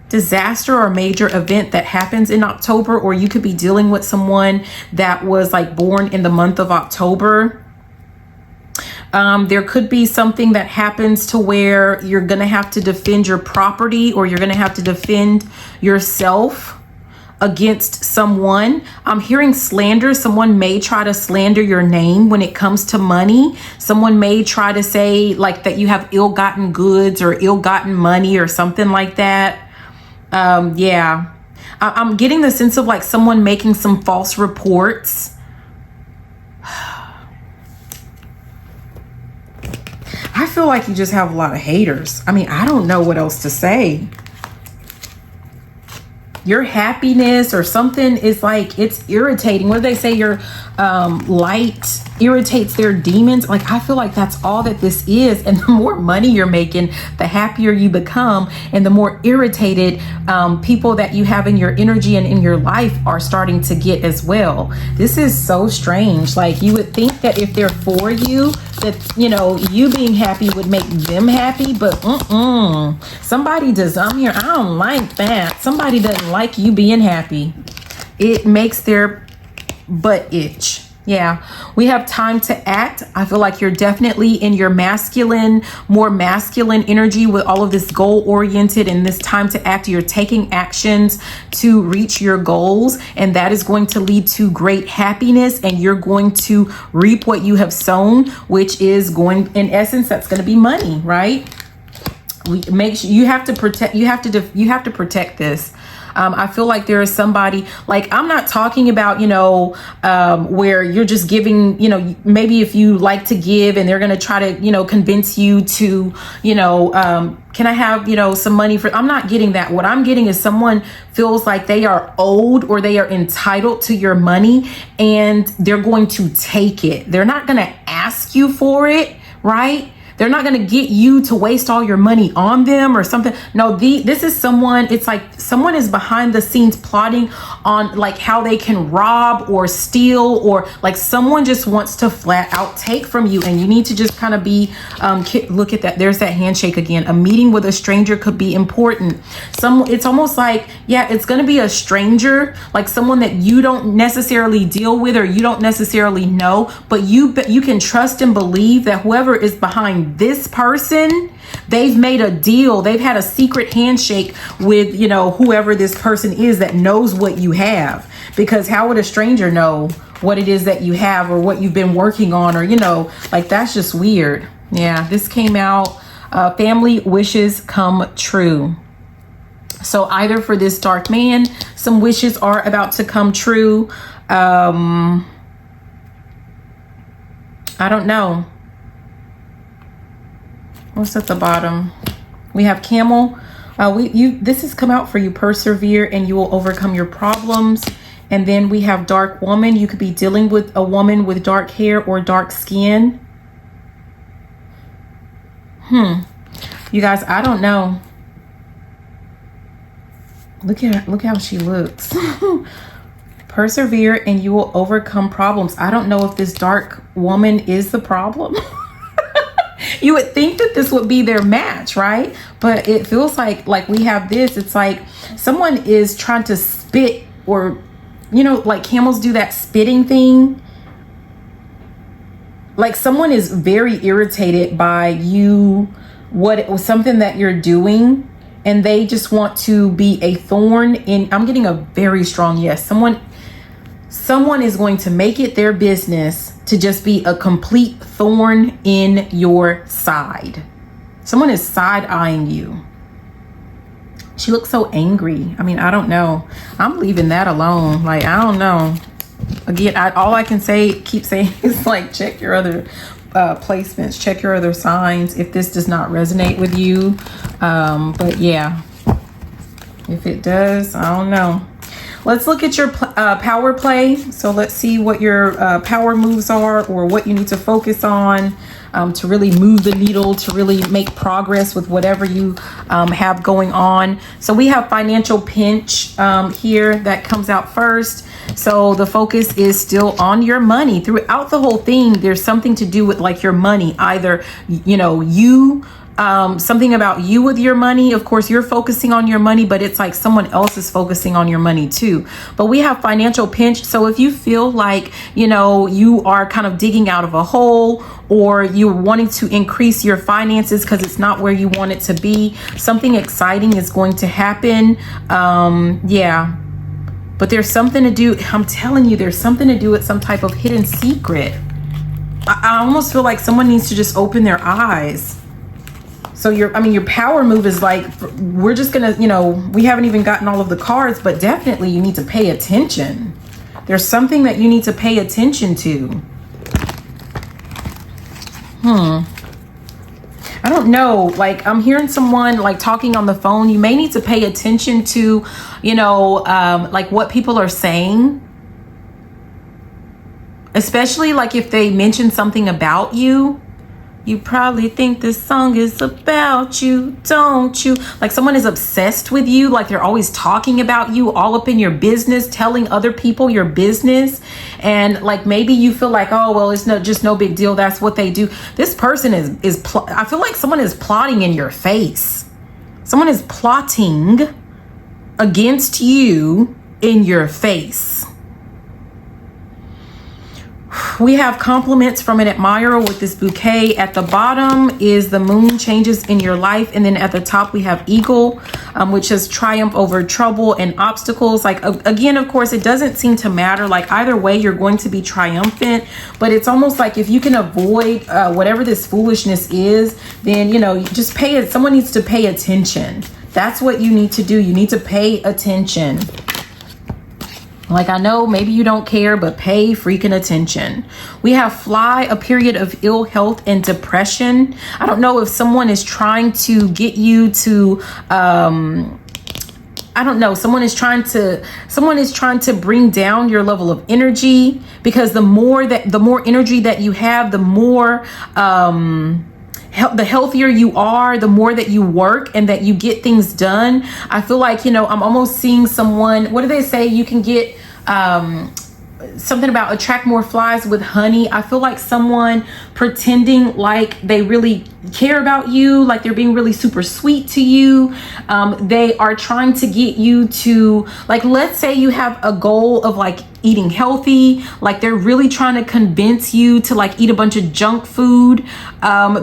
disaster or major event that happens in October, or you could be dealing with someone that was like born in the month of October. There could be something that happens to where you're going to have to defend your property, or you're going to have to defend yourself against someone. I'm hearing slander. Someone may try to slander your name when it comes to money. Someone may try to say like that you have ill-gotten goods or ill-gotten money or something like that. Yeah, I'm getting the sense of like someone making some false reports. I feel like you just have a lot of haters. I mean, I don't know what else to say. Your happiness or something is like, it's irritating. What do they say? Your light irritates their demons. Like, I feel like that's all that this is. And the more money you're making, the happier you become, and the more irritated people that you have in your energy and in your life are starting to get as well. This is so strange. Like, you would think that if they're for you, that, you know, you being happy would make them happy, but somebody does. I'm here, I don't like that. Somebody doesn't like you being happy. It makes their butt itch. Yeah, we have time to act. I feel like you're definitely in your masculine, more masculine energy with all of this goal oriented and this time to act. You're taking actions to reach your goals, and that is going to lead to great happiness, and you're going to reap what you have sown, which is going, in essence, that's going to be money, right? We make sure you have to protect, you have to protect this. I feel like there is somebody, like, I'm not talking about, you know, where you're just giving, you know, maybe if you like to give and they're going to try to, you know, convince you to, you know, can I have, you know, some money for, I'm not getting that. What I'm getting is someone feels like they are owed or they are entitled to your money, and they're going to take it. They're not going to ask you for it, right? They're not going to get you to waste all your money on them or something. No, this is someone, it's like someone is behind the scenes plotting on like how they can rob or steal, or like someone just wants to flat out take from you. And you need to just kind of be, look at that. There's that handshake again. A meeting with a stranger could be important. It's almost like, yeah, it's going to be a stranger, like someone that you don't necessarily deal with or you don't necessarily know, but you can trust and believe that whoever is behind this person, they've made a deal. They've had a secret handshake with, you know, whoever this person is that knows what you have. Because how would a stranger know what it is that you have or what you've been working on, or, you know, like, that's just weird. Yeah, this came out, family wishes come true. So either for this dark man, some wishes are about to come true. I don't know. What's at the bottom? We have camel. This has come out for you. Persevere and you will overcome your problems. And then we have dark woman. You could be dealing with a woman with dark hair or dark skin. You guys, I don't know. Look how she looks. Persevere and you will overcome problems. I don't know if this dark woman is the problem. You would think that this would be their match, right? But it feels like we have this. It's like someone is trying to spit, or, you know, like camels do that spitting thing. Like someone is very irritated by you, something that you're doing, and they just want to be a thorn in. I'm getting a very strong yes. Someone is going to make it their business to just be a complete thorn in your side. Someone is side-eyeing you. She looks so angry. I mean, I don't know. I'm leaving that alone. Like, I don't know. Again, all I can keep saying is like, check your other placements, check your other signs if this does not resonate with you. But yeah, if it does, I don't know. Let's look at your power play. So let's see what your power moves are, or what you need to focus on to really move the needle, to really make progress with whatever you have going on. So we have financial pinch here that comes out first. So the focus is still on your money. Throughout the whole thing, there's something to do with like your money. Either, you know, something about you with your money. Of course, you're focusing on your money, but it's like someone else is focusing on your money too. But we have financial pinch. So if you feel like, you know, you are kind of digging out of a hole, or you're wanting to increase your finances because it's not where you want it to be, something exciting is going to happen. Yeah. But there's something to do. I'm telling you, there's something to do with some type of hidden secret. I almost feel like someone needs to just open their eyes. So your power move is like, we're just gonna, you know, we haven't even gotten all of the cards, but definitely you need to pay attention. There's something that you need to pay attention to. I don't know. Like, I'm hearing someone like talking on the phone. You may need to pay attention to, you know, like what people are saying. especially like if they mention something about you. You probably think this song is about you, don't you? Like someone is obsessed with you, like they're always talking about you, all up in your business, telling other people your business. And like maybe you feel like, oh, well, it's just no big deal. That's what they do. This person I feel like someone is plotting in your face. Someone is plotting against you in your face. We have compliments from an admirer with this bouquet. At the bottom is the moon changes in your life. And then at the top, we have eagle, which is triumph over trouble and obstacles. Like, again, of course, it doesn't seem to matter. Like either way, you're going to be triumphant. But it's almost like if you can avoid whatever this foolishness is, then, you know, just pay it. Someone needs to pay attention. That's what you need to do. You need to pay attention. Like, I know maybe you don't care, but pay freaking attention. We have fly, a period of ill health and depression. I don't know if someone is trying to get you to, I don't know. Someone is trying to bring down your level of energy, because the more energy that you have, the more, the healthier you are, the more that you work and that you get things done. I feel like, you know, I'm almost seeing someone, what do they say? You can get something about attract more flies with honey. I feel like someone pretending like they really care about you, like they're being really super sweet to you. They are trying to get you to, like, let's say you have a goal of like eating healthy, like they're really trying to convince you to like eat a bunch of junk food,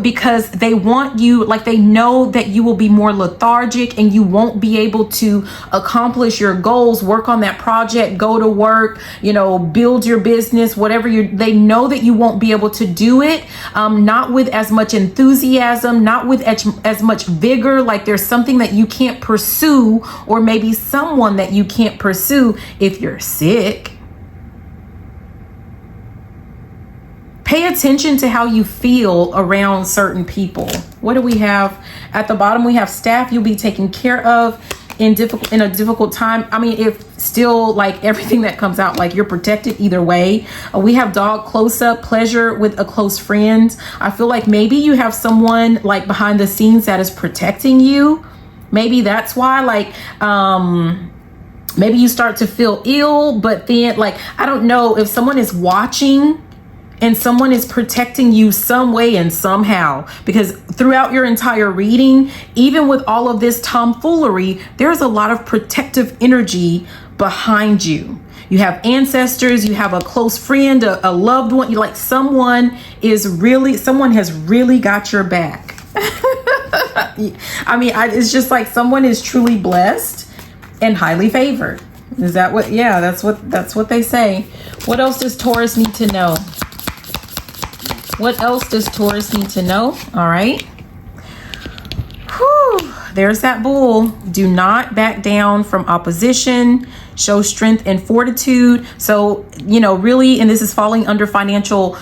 because they want you, like they know that you will be more lethargic and you won't be able to accomplish your goals, work on that project, go to work, you know, build your business, whatever they know that you won't be able to do it, not with as much enthusiasm, not with as much vigor. Like there's something that you can't pursue, or maybe someone that you can't pursue if you're sick. Pay attention to how you feel around certain people. What do we have at the bottom? We have staff. You'll be taken care of in a difficult time. I mean, if still like everything that comes out, like you're protected either way. We have dog close up, pleasure with a close friend. I feel like maybe you have someone like behind the scenes that is protecting you. Maybe that's why, like, maybe you start to feel ill, but then like, I don't know if someone is watching and someone is protecting you some way and somehow, because throughout your entire reading, even with all of this tomfoolery, there's a lot of protective energy behind you. You have ancestors, you have a close friend, a loved one. You like someone has really got your back. I mean, it's just like someone is truly blessed and highly favored. Is that what? Yeah, that's what they say. What else does Taurus need to know? What else does Taurus need to know? All right. Whew. There's that bull. Do not back down from opposition. Show strength and fortitude. So, you know, really, and this is falling under financial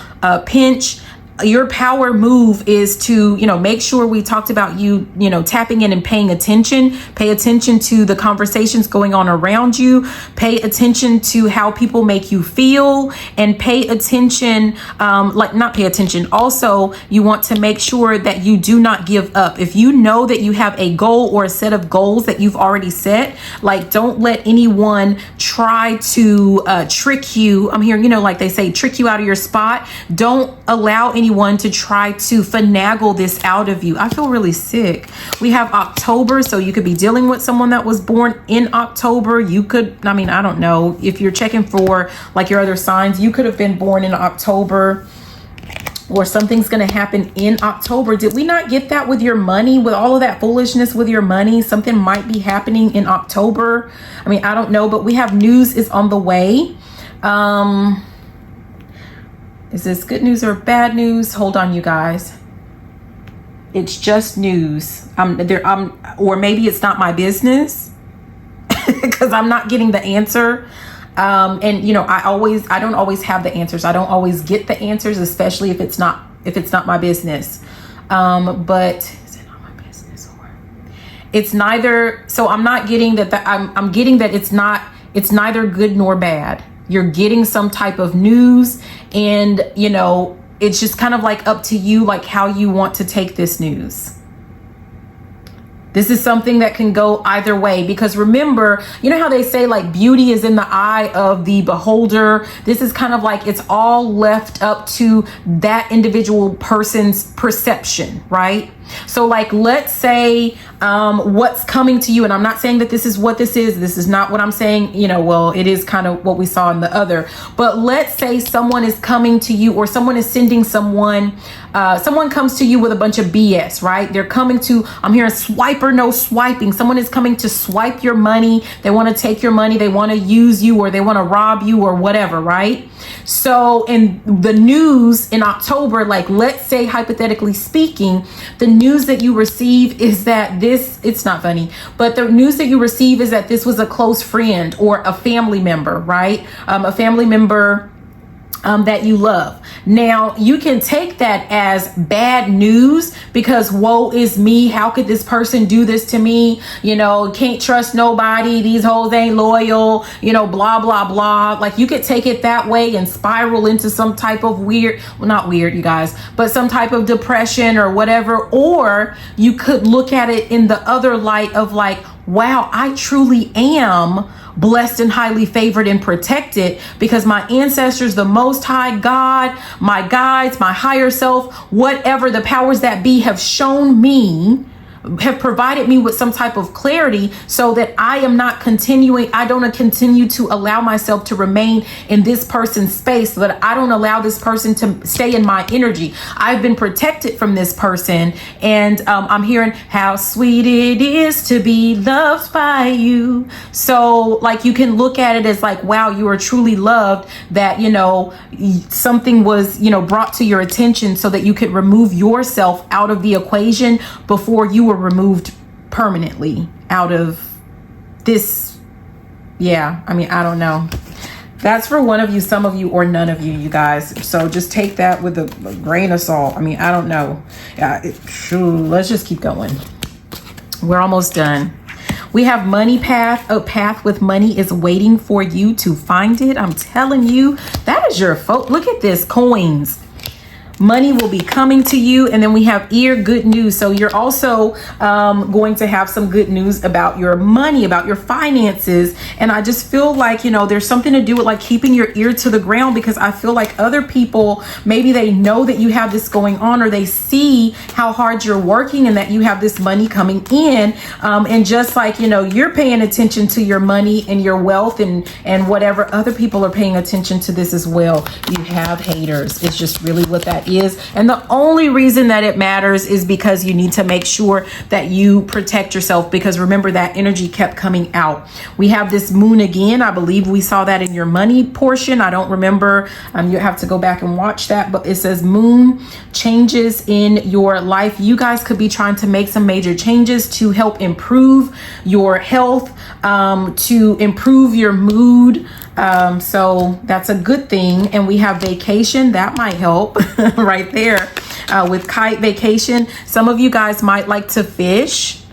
pinch. Your power move is to, you know, make sure we talked about you know, tapping in and paying attention. Pay attention to the conversations going on around you. Pay attention to how people make you feel, and pay attention, not pay attention. Also, you want to make sure that you do not give up. If you know that you have a goal or a set of goals that you've already set, like don't let anyone try to trick you. I'm hearing, you know, like they say, trick you out of your spot. Don't allow anyone to try to finagle this out of you. I feel really sick. We have October, so you could be dealing with someone that was born in October. You could, I mean, I don't know if you're checking for like your other signs, you could have been born in October, or something's going to happen in October. Did we not get that with your money, with all of that foolishness with your money? Something might be happening in October. I mean, I don't know, but we have news is on the way. Is this good news or bad news? Hold on, you guys. It's just news. Or maybe it's not my business because I'm not getting the answer. And you know, I don't always have the answers. I don't always get the answers, especially if it's not my business. But is it not my business, or it's neither? So I'm not getting that. I'm getting that it's neither good nor bad. You're getting some type of news, And, you know, it's just kind of like up to you, like how you want to take this news. This is something that can go either way, because remember, you know how they say like beauty is in the eye of the beholder. This is kind of like it's all left up to that individual person's perception, right? So like, let's say what's coming to you, and I'm not saying that this is what this is. This is not what I'm saying, you know, well, it is kind of what we saw in the other. But let's say someone is coming to you, or someone is sending someone comes to you with a bunch of BS, right? They're coming to, I'm hearing swipe or no swiping. Someone is coming to swipe your money. They want to take your money. They want to use you, or they want to rob you, or whatever, right? So in the news in October, like let's say hypothetically speaking, the news that you receive is that this, it's not funny, but the news that you receive is that this was a close friend or a family member, right? A family member that you love. Now you can take that as bad news because woe is me. How could this person do this to me? You know, can't trust nobody. These hoes ain't loyal, you know, blah, blah, blah. Like you could take it that way and spiral into some type of weird, well, not weird, you guys, but some type of depression or whatever. Or you could look at it in the other light of like, wow, I truly am blessed and highly favored and protected because my ancestors, the Most High God, my guides, my higher self, whatever the powers that be have shown me, have provided me with some type of clarity so that I am not continuing. I don't continue to allow myself to remain in this person's space, so that I don't allow this person to stay in my energy. I've been protected from this person. And I'm hearing how sweet it is to be loved by you. So like you can look at it as like, wow, you are truly loved, that, you know, something was, you know, brought to your attention so that you could remove yourself out of the equation before you were removed permanently out of this. Yeah, I mean, I don't know. That's for one of you, some of you, or none of you, you guys. So just take that with a grain of salt. I mean, I don't know. Yeah, let's just keep going. We're almost done. We have money path. A path with money is waiting for you to find it. I'm telling you, that is your Look at this, coins. Money will be coming to you. And then we have ear, good news. So you're also going to have some good news about your money, about your finances. And I just feel like, you know, there's something to do with like keeping your ear to the ground, because I feel like other people, maybe they know that you have this going on, or they see how hard you're working and that you have this money coming in. And just like, you know, you're paying attention to your money and your wealth and whatever, other people are paying attention to this as well. You have haters. It's just really what that is. And the only reason that it matters is because you need to make sure that you protect yourself, because remember that energy kept coming out. We have this moon again. I believe we saw that in your money portion. I don't remember. You have to go back and watch that, but it says moon changes in your life. You guys could be trying to make some major changes to help improve your health, to improve your mood. So that's a good thing. And we have vacation. That might help right there with kite vacation. Some of you guys might like to fish.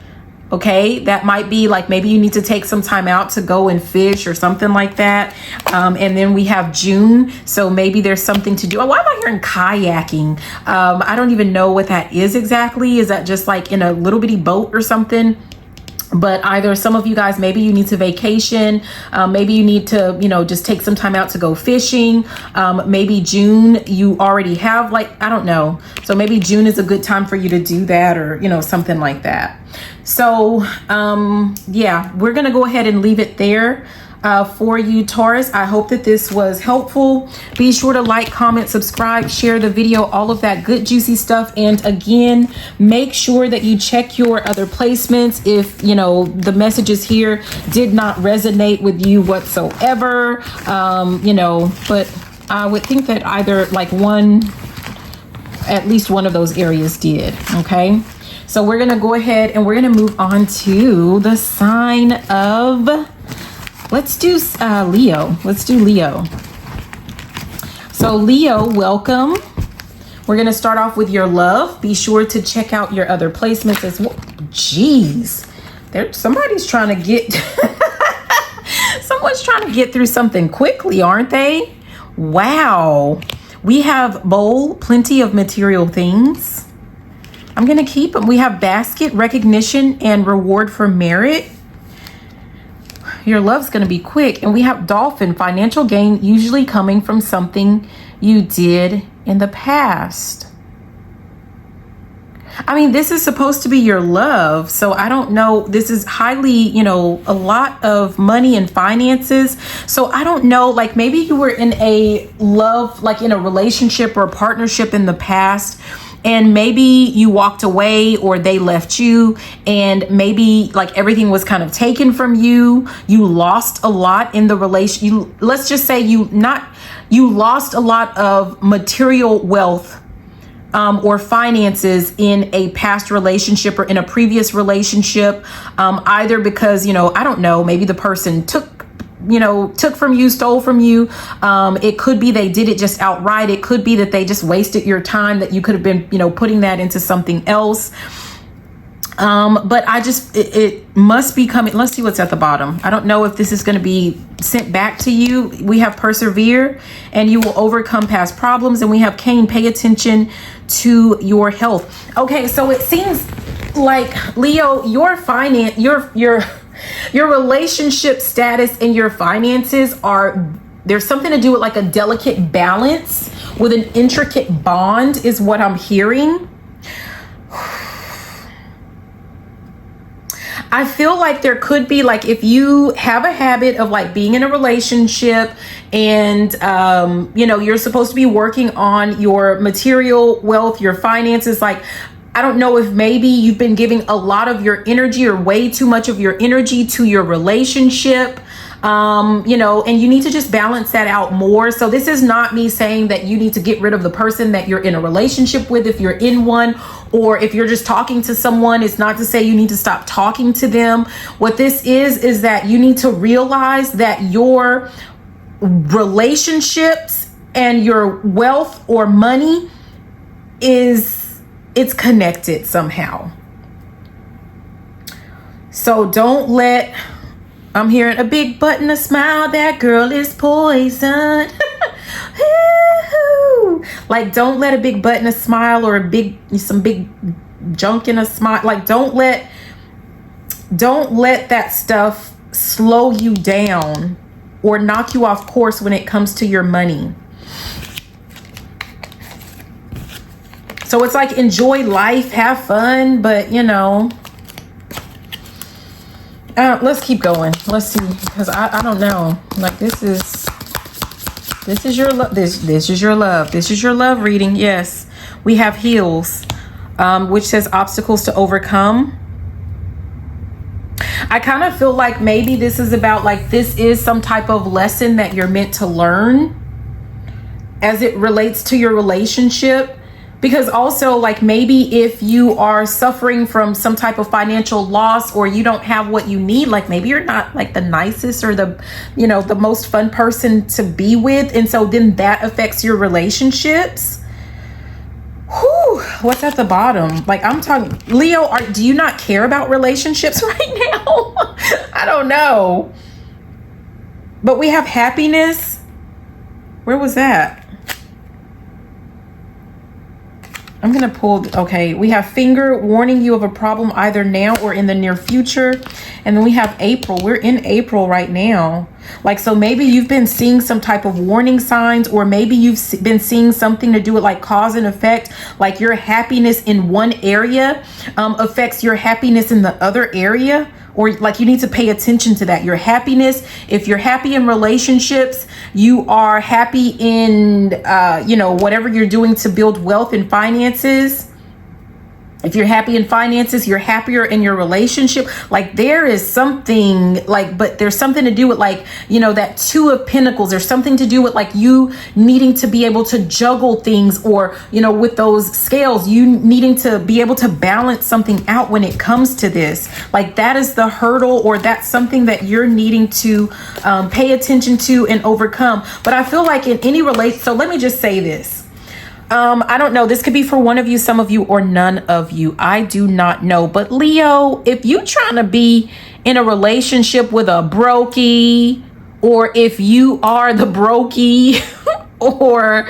Okay, that might be like, maybe you need to take some time out to go and fish or something like that. And then we have June. So maybe there's something to do. Why am I hearing kayaking? I don't even know what that is exactly. Is that just like in a little bitty boat or something? But either some of you guys, maybe you need to vacation. Maybe you need to, you know, just take some time out to go fishing. Maybe June, you already have like, I don't know. So maybe June is a good time for you to do that, or, you know, something like that. So, yeah, we're going to go ahead and leave it there. For you, Taurus. I hope that this was helpful. Be sure to like, comment, subscribe, share the video, all of that good juicy stuff. And again, make sure that you check your other placements if, you know, the messages here did not resonate with you whatsoever. You know, but I would think that either like at least one of those areas did. Okay. So we're going to go ahead and we're going to move on to the sign of, let's do Leo. Let's do Leo. So Leo, welcome. We're going to start off with your love. Be sure to check out your other placements as well. Jeez, somebody's trying to get, someone's trying to get through something quickly, aren't they? Wow. We have bowl, plenty of material things. I'm going to keep them. We have basket, recognition, and reward for merit. Your love's going to be quick. And we have dolphin, financial gain, usually coming from something you did in the past. I mean, this is supposed to be your love. So I don't know. This is highly, you know, a lot of money and finances. So I don't know, like maybe you were in a love, like in a relationship or a partnership in the past, and maybe you walked away or they left you, and maybe like everything was kind of taken from you. You lost a lot in the relation. Let's just say you lost a lot of material wealth or finances in a past relationship or in a previous relationship, either because, you know, I don't know, maybe the person took from you, stole from you. It could be they did it just outright. It could be that they just wasted your time, that you could have been, you know, putting that into something else. But it must be coming. Let's see what's at the bottom. I don't know if this is going to be sent back to you. We have persevere and you will overcome past problems. And we have Cain, pay attention to your health. Okay. So it seems like Leo, your relationship status and your finances there's something to do with like a delicate balance with an intricate bond is what I'm hearing. I feel like there could be, like, if you have a habit of like being in a relationship and, you know, you're supposed to be working on your material wealth, your finances, like, I don't know if maybe you've been giving a lot of your energy or way too much of your energy to your relationship, you know, and you need to just balance that out more. So this is not me saying that you need to get rid of the person that you're in a relationship with if you're in one, or if you're just talking to someone. It's not to say you need to stop talking to them. What this is that you need to realize that your relationships and your wealth or money it's connected somehow. So don't let, I'm hearing a big button, a smile, that girl is poison. Like, don't let a big button, a smile, or some big junk in a smile. Like, don't let that stuff slow you down or knock you off course when it comes to your money. So it's like, enjoy life, have fun, but you know, let's keep going. Let's see, because I don't know. Like, this is your love. This is your love. This is your love reading. Yes, we have heals, which says obstacles to overcome. I kind of feel like maybe this is about, like, this is some type of lesson that you're meant to learn as it relates to your relationship. Because also, like, maybe if you are suffering from some type of financial loss, or you don't have what you need, like maybe you're not like the nicest or the, you know, the most fun person to be with. And so then that affects your relationships. Whew, what's at the bottom? Like, I'm talking, Leo, do you not care about relationships right now? I don't know. But we have happiness. Where was that? I'm going to pull, okay, we have finger, warning you of a problem either now or in the near future. And then we have April. We're in April right now. Like, so maybe you've been seeing some type of warning signs, or maybe you've been seeing something to do with like cause and effect, like your happiness in one area affects your happiness in the other area. Or like, you need to pay attention to that. Your happiness, if you're happy in relationships, you are happy in, you know, whatever you're doing to build wealth and finances. If you're happy in finances, you're happier in your relationship. Like, there is something like, but there's something to do with like, you know, that Two of Pentacles. There's something to do with like you needing to be able to juggle things, or, you know, with those scales, you needing to be able to balance something out when it comes to this. Like, that is the hurdle, or that's something that you're needing to pay attention to and overcome. But I feel like in any so let me just say this. I don't know. This could be for one of you, some of you, or none of you. I do not know. But Leo, if you're trying to be in a relationship with a brokey, or if you are the brokey, or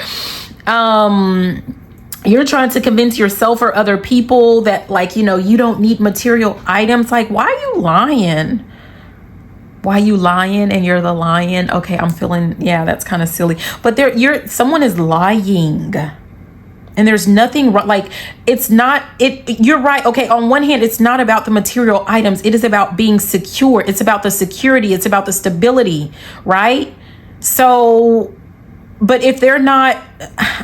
You're trying to convince yourself or other people that, like, you know, you don't need material items. Like, why are you lying? Why you lying and you're the lion? Okay, I'm feeling, yeah, that's kind of silly. But someone is lying. And there's nothing wrong. Like, it's not, you're right. Okay, on one hand, it's not about the material items. It is about being secure. It's about the security. It's about the stability, right? So, but if they're not,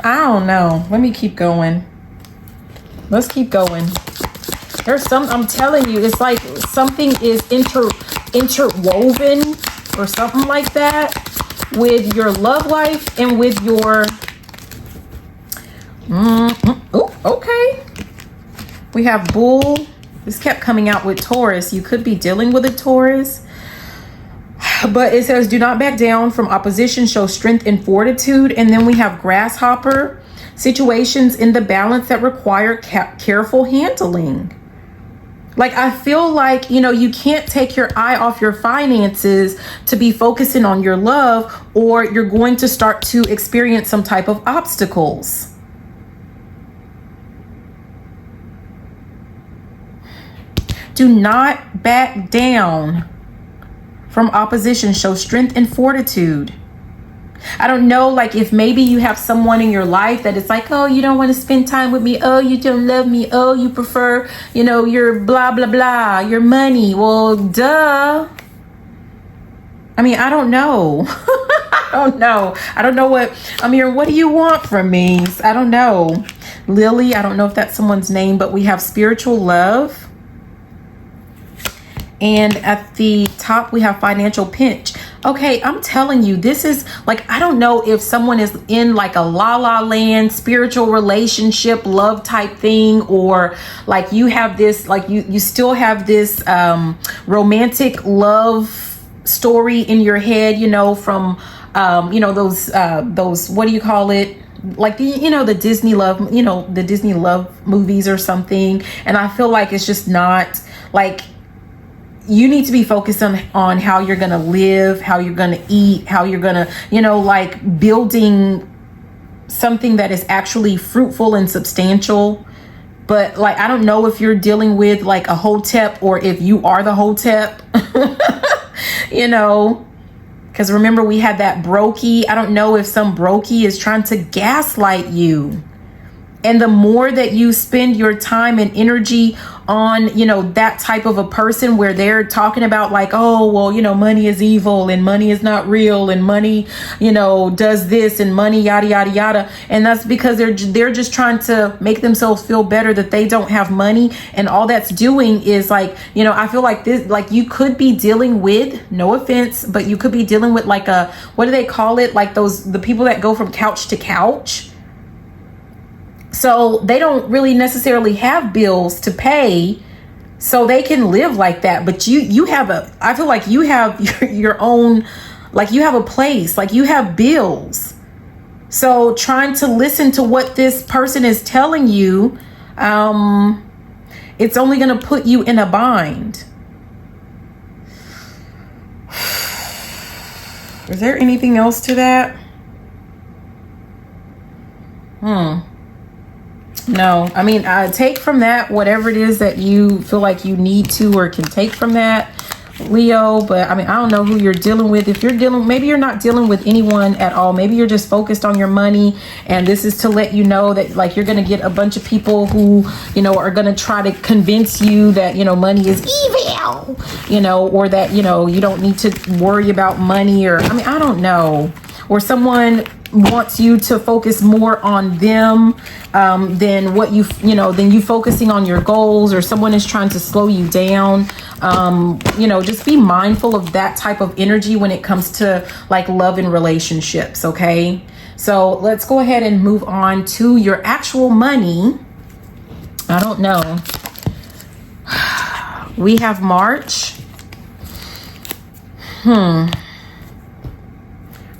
I don't know. Let me keep going. Let's keep going. There's I'm telling you, it's like something is interwoven or something like that with your love life and with your, oh, okay. We have Bull. This kept coming out with Taurus. You could be dealing with a Taurus. But it says, do not back down from opposition, show strength and fortitude. And then we have Grasshopper, situations in the balance that require careful handling. Like, I feel like, you know, you can't take your eye off your finances to be focusing on your love, or you're going to start to experience some type of obstacles. Do not back down from opposition. Show strength and fortitude. I don't know, like, if maybe you have someone in your life that it's like, oh, you don't want to spend time with me. Oh, you don't love me. Oh, you prefer, you know, your blah, blah, blah, your money. Well, duh. I mean, I don't know. I don't know. I don't know what, Amir, what do you want from me? I don't know. Lily, I don't know if that's someone's name, but we have spiritual love. And at the top, we have financial pinch. Okay, I'm telling you, this is like, I don't know if someone is in like a la la land, spiritual relationship, love type thing, or like you have this, like you still have this romantic love story in your head, you know, from, you know, those, what do you call it? Like the, you know, the Disney love, you know, the Disney love movies or something. And I feel like it's just not like, you need to be focused on how you're going to live, how you're going to eat, how you're going to, you know, like building something that is actually fruitful and substantial. But like, I don't know if you're dealing with like a hotep or if you are the hotep, you know, because remember we had that brokey. I don't know if some brokey is trying to gaslight you. And the more that you spend your time and energy on, you know, that type of a person where they're talking about like, oh, well, you know, money is evil and money is not real and money, you know, does this and money, yada, yada, yada. And that's because they're just trying to make themselves feel better that they don't have money. And all that's doing is like, you know, I feel like this, like you could be dealing with, no offense, but you could be dealing with like a, what do they call it? Like the people that go from couch to couch. So they don't really necessarily have bills to pay, so they can live like that. But you have I feel like you have your own, like you have a place, like you have bills. So trying to listen to what this person is telling you, it's only going to put you in a bind. Is there anything else to that? No, I mean, take from that whatever it is that you feel like you need to or can take from that, Leo. But I mean, I don't know who you're dealing with. If you're maybe you're not dealing with anyone at all. Maybe you're just focused on your money. And this is to let you know that like you're going to get a bunch of people who, you know, are going to try to convince you that, you know, money is evil, you know, or that, you know, you don't need to worry about money, or I mean, I don't know. Or someone wants you to focus more on them than what than you focusing on your goals, or someone is trying to slow you down. You know, just be mindful of that type of energy when it comes to like love and relationships. Okay, so let's go ahead and move on to your actual money. I don't know. We have March.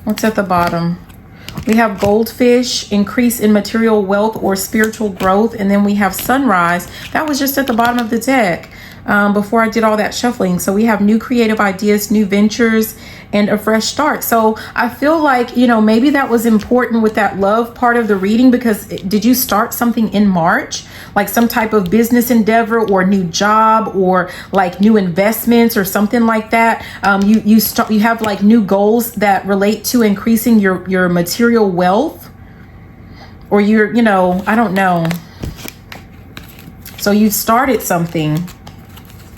What's at the bottom? We have goldfish, increase in material wealth or spiritual growth. And then we have sunrise. That was just at the bottom of the deck before I did all that shuffling. So we have new creative ideas, new ventures, and a fresh start. So I feel like, you know, maybe that was important with that love part of the reading, because did you start something in March? Like some type of business endeavor or new job or like new investments or something like that. You have like new goals that relate to increasing your material wealth, or you know, I don't know. So you've started something.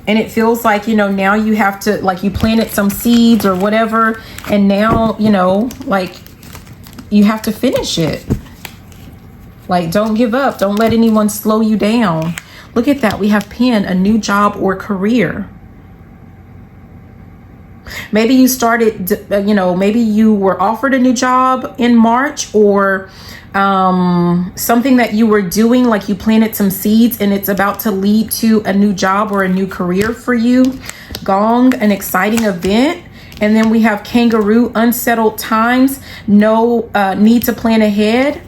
And it feels like, you know, now you have to, like, you planted some seeds or whatever, and now, you know, like, you have to finish it. Like, don't give up. Don't let anyone slow you down. Look at that. We have pen, a new job or career. Maybe you started, you know, maybe you were offered a new job in March, or something that you were doing, like you planted some seeds and it's about to lead to a new job or a new career for you. Gong, an exciting event. And then we have kangaroo, unsettled times, no need to plan ahead.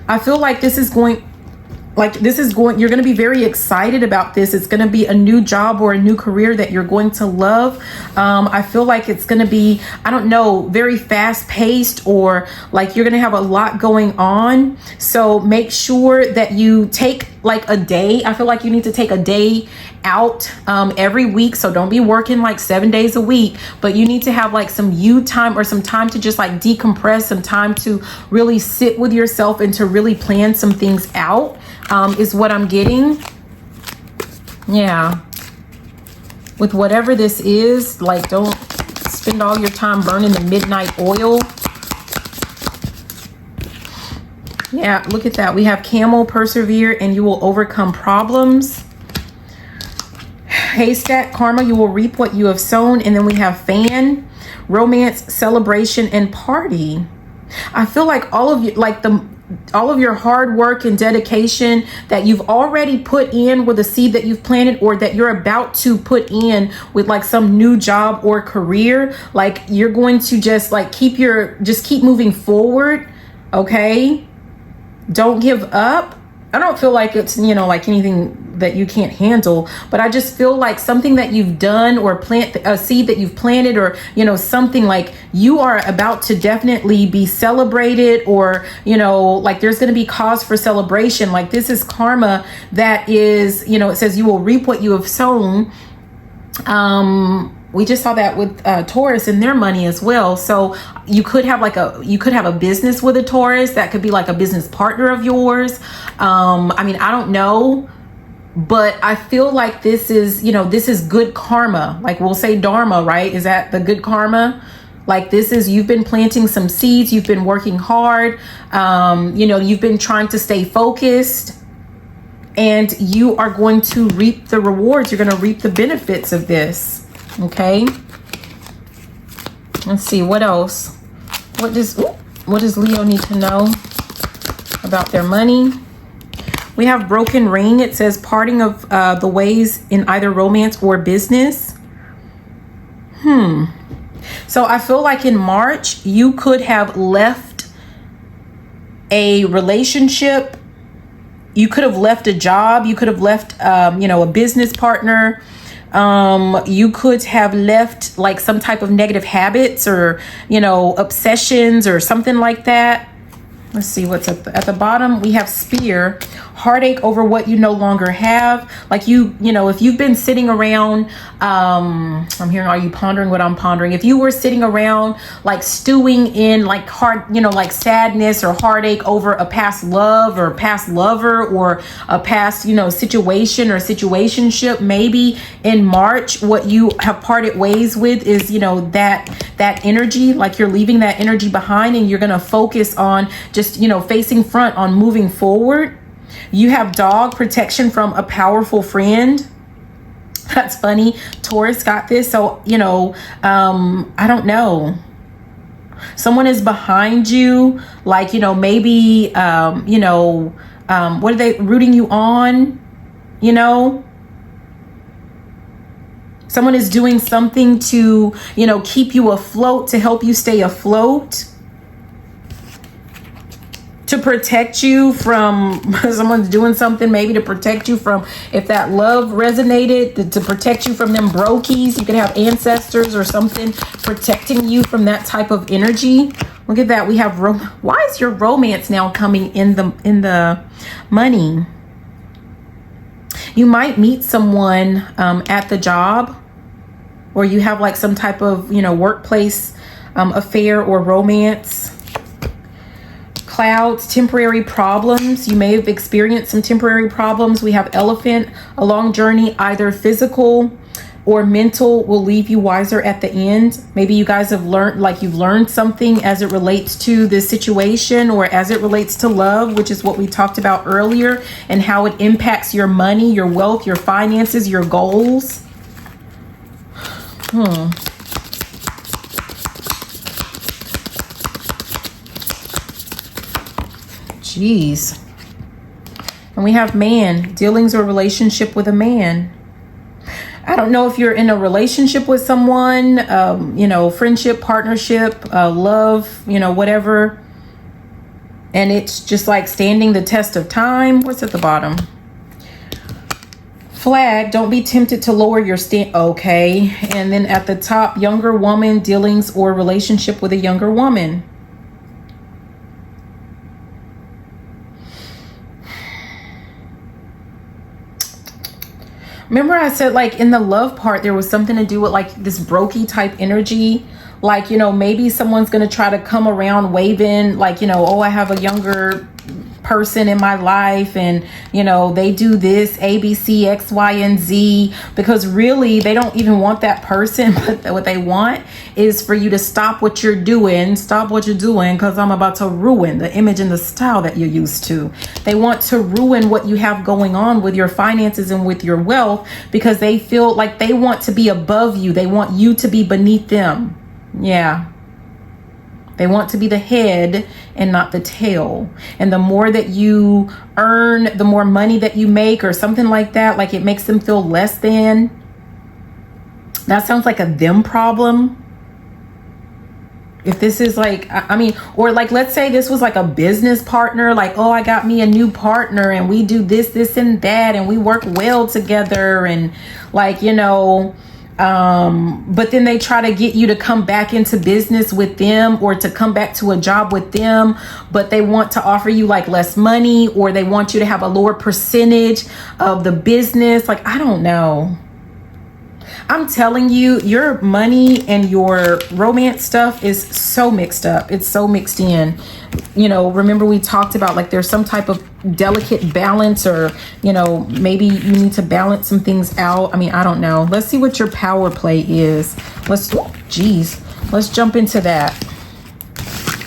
I feel like this is going, you're going to be very excited about this. It's going to be a new job or a new career that you're going to love. I feel like it's going to be, I don't know, very fast paced, or like you're going to have a lot going on. So make sure that you take like a day. I feel like you need to take a day out every week. So don't be working like 7 days a week, but you need to have like some you time, or some time to just like decompress, some time to really sit with yourself and to really plan some things out. Is what I'm getting. Yeah. With whatever this is, like, don't spend all your time burning the midnight oil. Yeah, look at that. We have camel, persevere, and you will overcome problems. Haystack, karma, you will reap what you have sown. And then we have fan, romance, celebration, and party. I feel like all of you, like all of your hard work and dedication that you've already put in with a seed that you've planted, or that you're about to put in with like some new job or career, like you're going to just like keep moving forward. Okay. Don't give up. I don't feel like it's, you know, like anything that you can't handle, but I just feel like something that you've done, or plant a seed that you've planted, or, you know, something like you are about to definitely be celebrated, or, you know, like there's going to be cause for celebration. Like this is karma that is, you know, it says you will reap what you have sown. We just saw that with Taurus and their money as well. So you could have a business with a Taurus that could be like a business partner of yours. I mean, I don't know, but I feel like this is, you know, this is good karma. Like we'll say dharma, right? Is that the good karma? Like this is, you've been planting some seeds, you've been working hard. You know, you've been trying to stay focused, and you are going to reap the rewards. You're going to reap the benefits of this. Okay. Let's see what else. What does Leo need to know about their money? We have broken ring. It says parting of the ways in either romance or business. So I feel like in March you could have left a relationship. You could have left a job. You could have left, you know, a business partner. You could have left like some type of negative habits, or, you know, obsessions or something like that. Let's see what's at the bottom. We have spear, heartache over what you no longer have. Like you know, if you've been sitting around, I'm hearing, are you pondering what I'm pondering? If you were sitting around like stewing in like hard, you know, like sadness or heartache over a past love or past lover, or a past, you know, situation or situationship, maybe in March, what you have parted ways with is, you know, that energy, like you're leaving that energy behind, and you're going to focus on just, you know, facing front on moving forward. You have dog, protection from a powerful friend. That's funny. Taurus got this. So, you know, I don't know. Someone is behind you, like, you know, maybe, you know, what are they rooting you on? You know, someone is doing something to, you know, keep you afloat, to help you stay afloat. to protect you from someone's doing something, maybe to protect you from, if that love resonated, to protect you from them brokies. You could have ancestors or something protecting you from that type of energy. Look at that. We have why is your romance now coming in the money? You might meet someone at the job, or you have like some type of, workplace affair or romance. Clouds, temporary problems. You may have experienced some temporary problems. We have Elephant. A long journey, either physical or mental, will leave you wiser at the end. Maybe you guys have learned, like you've learned something as it relates to this situation, or as it relates to love, which is what we talked about earlier, and how it impacts your money, your wealth, your finances, your goals. Jeez. And we have man, dealings or relationship with a man. I don't know if you're in a relationship with someone, friendship, partnership, love, whatever. And it's just like standing the test of time. What's at the bottom? Flag, don't be tempted to lower your stand. Okay. And then at the top, younger woman, dealings or relationship with a younger woman. Remember I said, like, in the love part, there was something to do with like this brokey type energy. Like, maybe someone's going to try to come around waving like, oh, I have a younger person in my life, and they do this A, B, C, X, Y, and Z, because really they don't even want that person. But what they want is for you to stop what you're doing, because I'm about to ruin the image and the style that you're used to. They want to ruin what you have going on with your finances and with your wealth, because they feel like they want to be above you. They want you to be beneath them. Yeah. They want to be the head and not the tail. And the more that you earn, the more money that you make, or something like that, like it makes them feel less than. That sounds like a them problem. If this is like, or like, let's say this was like a business partner, like, oh, I got me a new partner and we do this and that, and we work well together, and like, but then they try to get you to come back into business with them, or to come back to a job with them, but they want to offer you like less money, or they want you to have a lower percentage of the business. Like, I don't know. I'm telling you, your money and your romance stuff is so mixed up. It's so mixed in. Remember we talked about like there's some type of delicate balance, or, maybe you need to balance some things out. I don't know. Let's see what your power play is. Let's jump into that.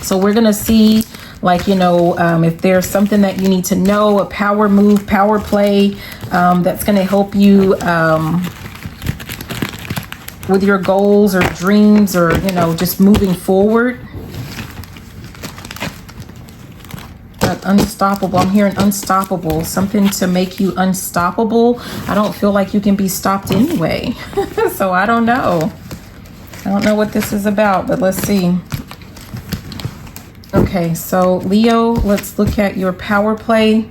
So we're going to see like, if there's something that you need to know, a power move, power play, that's going to help you, with your goals or dreams, or, just moving forward. But unstoppable. I'm hearing unstoppable. Something to make you unstoppable. I don't feel like you can be stopped anyway. So I don't know. I don't know what this is about, but let's see. Okay, so Leo, let's look at your power play.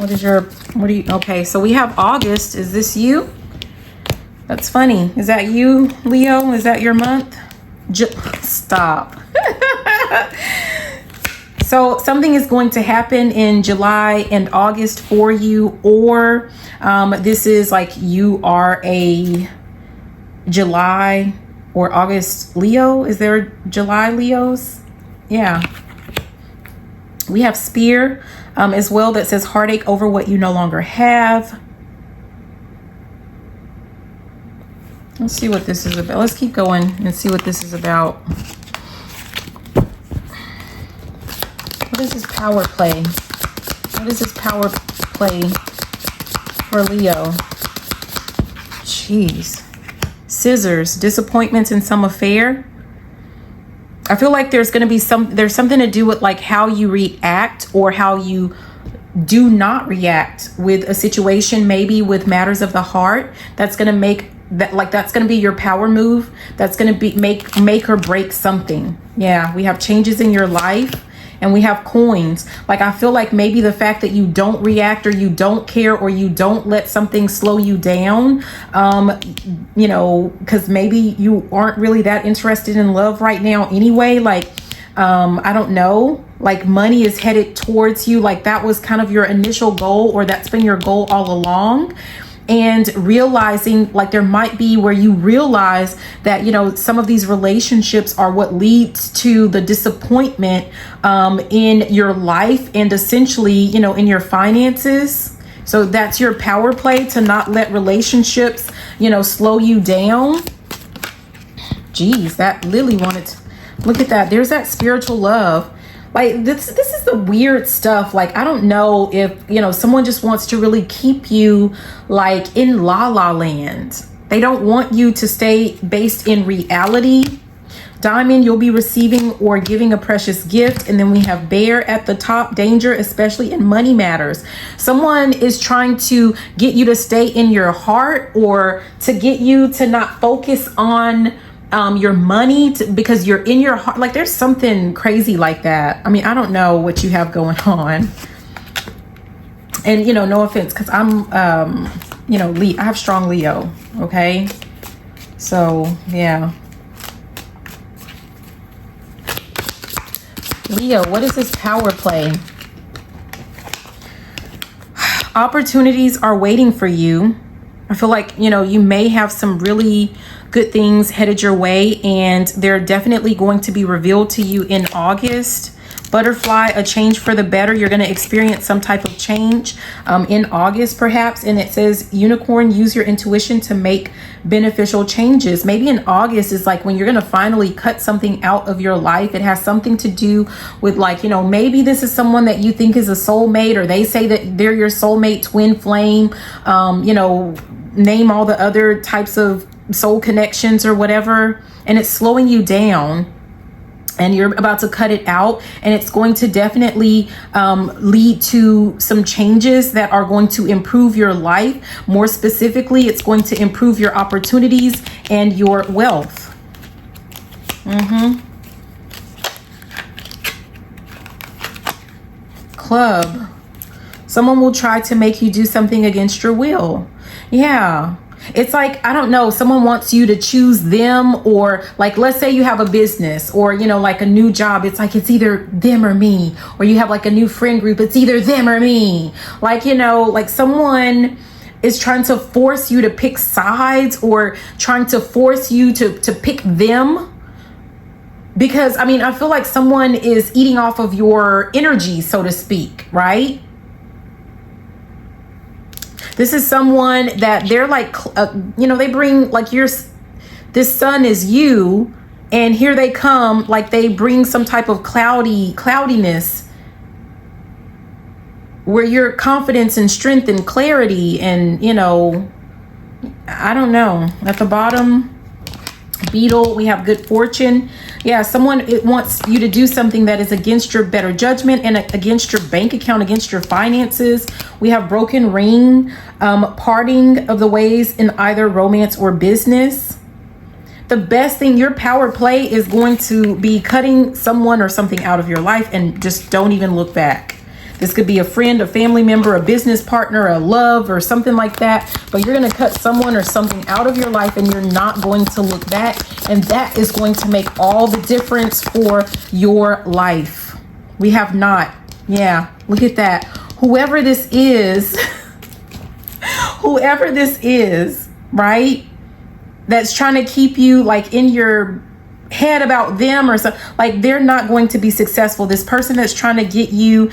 Okay, so we have August. Is this you? That's funny. Is that you, Leo? Is that your month? Stop. So something is going to happen in July and August for you, or this is like you are a July or August Leo. Is there July Leos? Yeah. We have Spear as well, that says heartache over what you no longer have. Let's see what this is about. Let's keep going and see what this is about. What is his power play? What is his power play for Leo? Jeez. Scissors. Disappointments in some affair. I feel like there's going to be there's something to do with like how you react, or how you do not react with a situation, maybe with matters of the heart, that's going to make that's going to be your power move. That's going to be make or break something. Yeah, we have changes in your life. And we have coins. Like, I feel like maybe the fact that you don't react, or you don't care, or you don't let something slow you down, you know, because maybe you aren't really that interested in love right now anyway. Like, I don't know, like money is headed towards you. Like that was kind of your initial goal, or that's been your goal all along. And realizing, like, there might be where you realize that, you know, some of these relationships are what leads to the disappointment in your life, and essentially, you know, in your finances. So that's your power play, to not let relationships, you know, slow you down. Geez, that Lily wanted to, look at that. There's that spiritual love. Like this is the weird stuff. Like, I don't know if, you know, someone just wants to really keep you like in la la land. They don't want you to stay based in reality. Diamond, you'll be receiving or giving a precious gift. And then we have Bear at the top, danger, especially in money matters. Someone is trying to get you to stay in your heart, or to get you to not focus on your money, because you're in your heart. Like, there's something crazy like that. I mean, I don't know what you have going on. And, you know, no offense, because I'm, you know, I have strong Leo. Okay. So, yeah. Leo, what is this power play? Opportunities are waiting for you. I feel like, you know, you may have some really good things headed your way, and they're definitely going to be revealed to you in August. Butterfly, a change for the better. You're going to experience some type of change in August, perhaps. And it says, unicorn, use your intuition to make beneficial changes. Maybe in August is like when you're going to finally cut something out of your life. It has something to do with, like, you know, maybe this is someone that you think is a soulmate, or they say that they're your soulmate, twin flame, you know, name all the other types of soul connections or whatever. And it's slowing you down, and you're about to cut it out, and it's going to definitely lead to some changes that are going to improve your life. More specifically, it's going to improve your opportunities and your wealth. Club. Someone will try to make you do something against your will. Yeah. It's like, I don't know, someone wants you to choose them, or like, let's say you have a business, or, you know, like a new job. It's like, it's either them or me. Or you have like a new friend group. It's either them or me. Like, you know, like someone is trying to force you to pick sides, or trying to force you to pick them. Because, I mean, I feel like someone is eating off of your energy, so to speak, right? This is someone that they're like, you know, they bring like this sun is you, and here they come, like they bring some type of cloudiness where your confidence and strength and clarity, and, you know, I don't know. At the bottom, Beetle, we have good fortune. Yeah, someone wants you to do something that is against your better judgment, and against your bank account, against your finances. We have broken ring, parting of the ways in either romance or business. The best thing, your power play is going to be cutting someone or something out of your life, and just don't even look back. This could be a friend, a family member, a business partner, a love, or something like that. But you're going to cut someone or something out of your life, and you're not going to look back. And that is going to make all the difference for your life. We have not. Yeah, look at that. Whoever this is, right? That's trying to keep you like in your head about them, or something, like they're not going to be successful. This person that's trying to get you,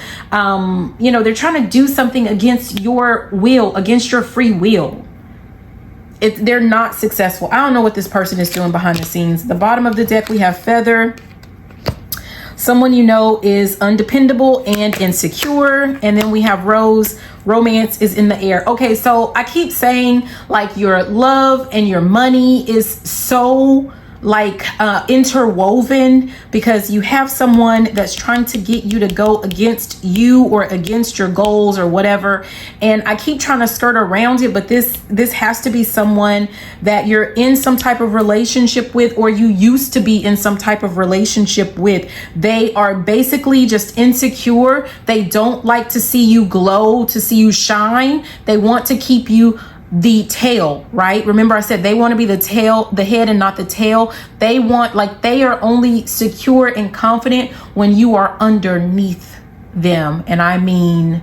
you know, they're trying to do something against your will, against your free will. They're not successful. I don't know what this person is doing behind the scenes. The bottom of the deck, we have Feather. Someone you know is undependable and insecure. And then we have Rose. Romance is in the air. Okay, so I keep saying like your love and your money is so like interwoven, because you have someone that's trying to get you to go against you or against your goals or whatever. And I keep trying to skirt around it, but this has to be someone that you're in some type of relationship with, or you used to be in some type of relationship with. They are basically just insecure. They don't like to see you glow, to see you shine. They want to keep you the tail, right? Remember I said they want to be the tail, the head, and not the tail. They want, like, they are only secure and confident when you are underneath them. And I mean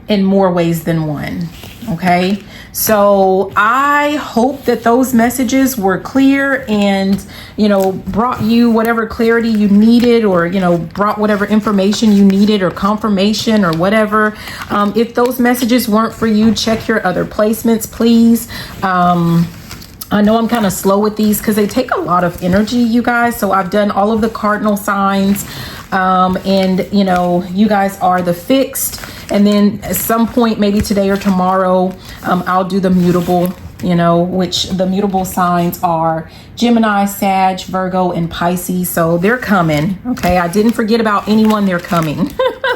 in more ways than one. Okay. So I hope that those messages were clear and, you know, brought you whatever clarity you needed, or, you know, brought whatever information you needed or confirmation or whatever. If those messages weren't for you, check your other placements, please. I know I'm kind of slow with these because they take a lot of energy, you guys. So I've done all of the cardinal signs, and, you know, you guys are the fixed. And then at some point, maybe today or tomorrow, I'll do the mutable, you know, which the mutable signs are Gemini, Sag, Virgo, and Pisces. So they're coming. Okay. I didn't forget about anyone. They're coming.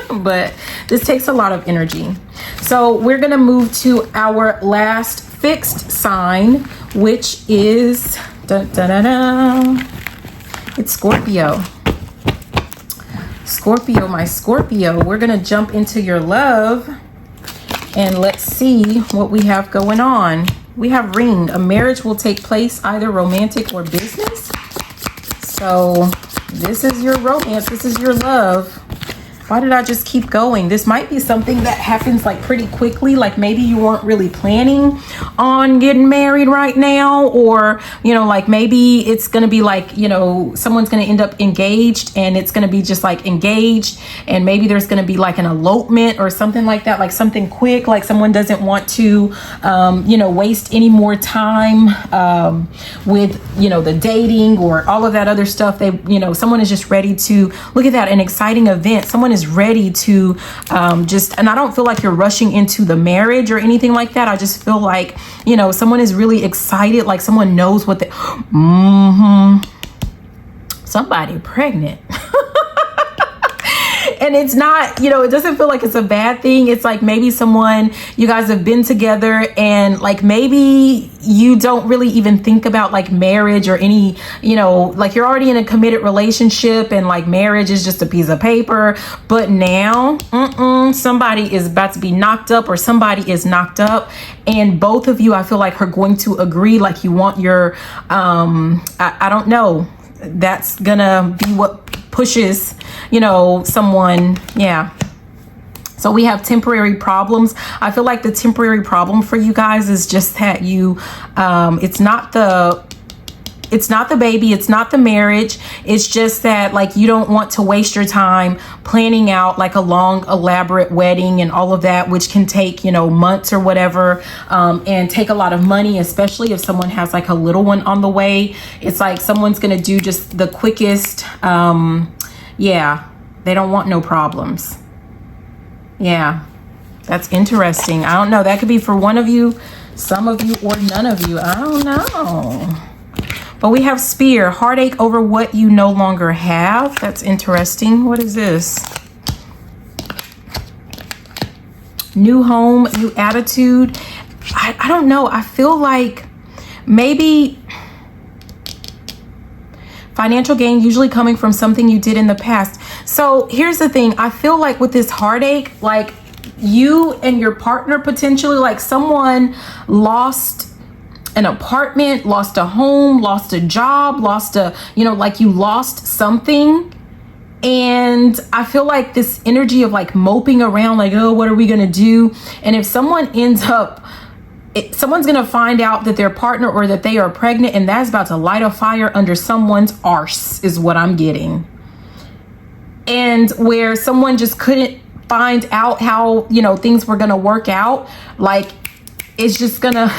But this takes a lot of energy. So we're going to move to our last fixed sign, which is it's Scorpio. Scorpio, my Scorpio, we're going to jump into your love and let's see what we have going on. We have ring. A marriage will take place, either romantic or business. So this is your romance. This is your love. Why did I just keep going? This might be something that happens like pretty quickly. Like maybe you weren't really planning on getting married right now, or, you know, like maybe it's going to be like, you know, someone's going to end up engaged and it's going to be just like engaged. And maybe there's going to be like an elopement or something like that, like something quick, like someone doesn't want to, you know, waste any more time with, you know, the dating or all of that other stuff. They, you know, someone is just ready to look at that, an exciting event. Someone is ready to and I don't feel like you're rushing into the marriage or anything like that. I just feel like, you know, someone is really excited, like someone knows what they somebody pregnant. And it's not, you know, it doesn't feel like it's a bad thing. It's like maybe someone, you guys have been together and like maybe you don't really even think about like marriage or any, you know, like you're already in a committed relationship and like marriage is just a piece of paper. But now somebody is about to be knocked up, or somebody is knocked up, and both of you, I feel like, are going to agree. Like you want your I don't know, that's gonna be what pushes, you know, someone. Yeah. So we have temporary problems. I feel like the temporary problem for you guys is just that you, it's not the baby, it's not the marriage. It's just that like you don't want to waste your time planning out like a long elaborate wedding and all of that, which can take, you know, months or whatever, and take a lot of money, especially if someone has like a little one on the way. It's like someone's gonna do just the quickest. Yeah, they don't want no problems. Yeah, that's interesting. I don't know, that could be for one of you, some of you, or none of you. I don't know. But we have Spear, heartache over what you no longer have. That's interesting. What is this? New home, new attitude. I don't know. I feel like maybe financial gain, usually coming from something you did in the past. So here's the thing. I feel like with this heartache, like you and your partner potentially, like someone lost an apartment, lost a home, lost a job, lost a, you know, like you lost something. And I feel like this energy of like moping around, like, oh, what are we gonna do? And if someone ends up, someone's gonna find out that their partner or that they are pregnant, and that's about to light a fire under someone's arse, is what I'm getting. And where someone just couldn't find out how, you know, things were gonna work out, like it's just gonna,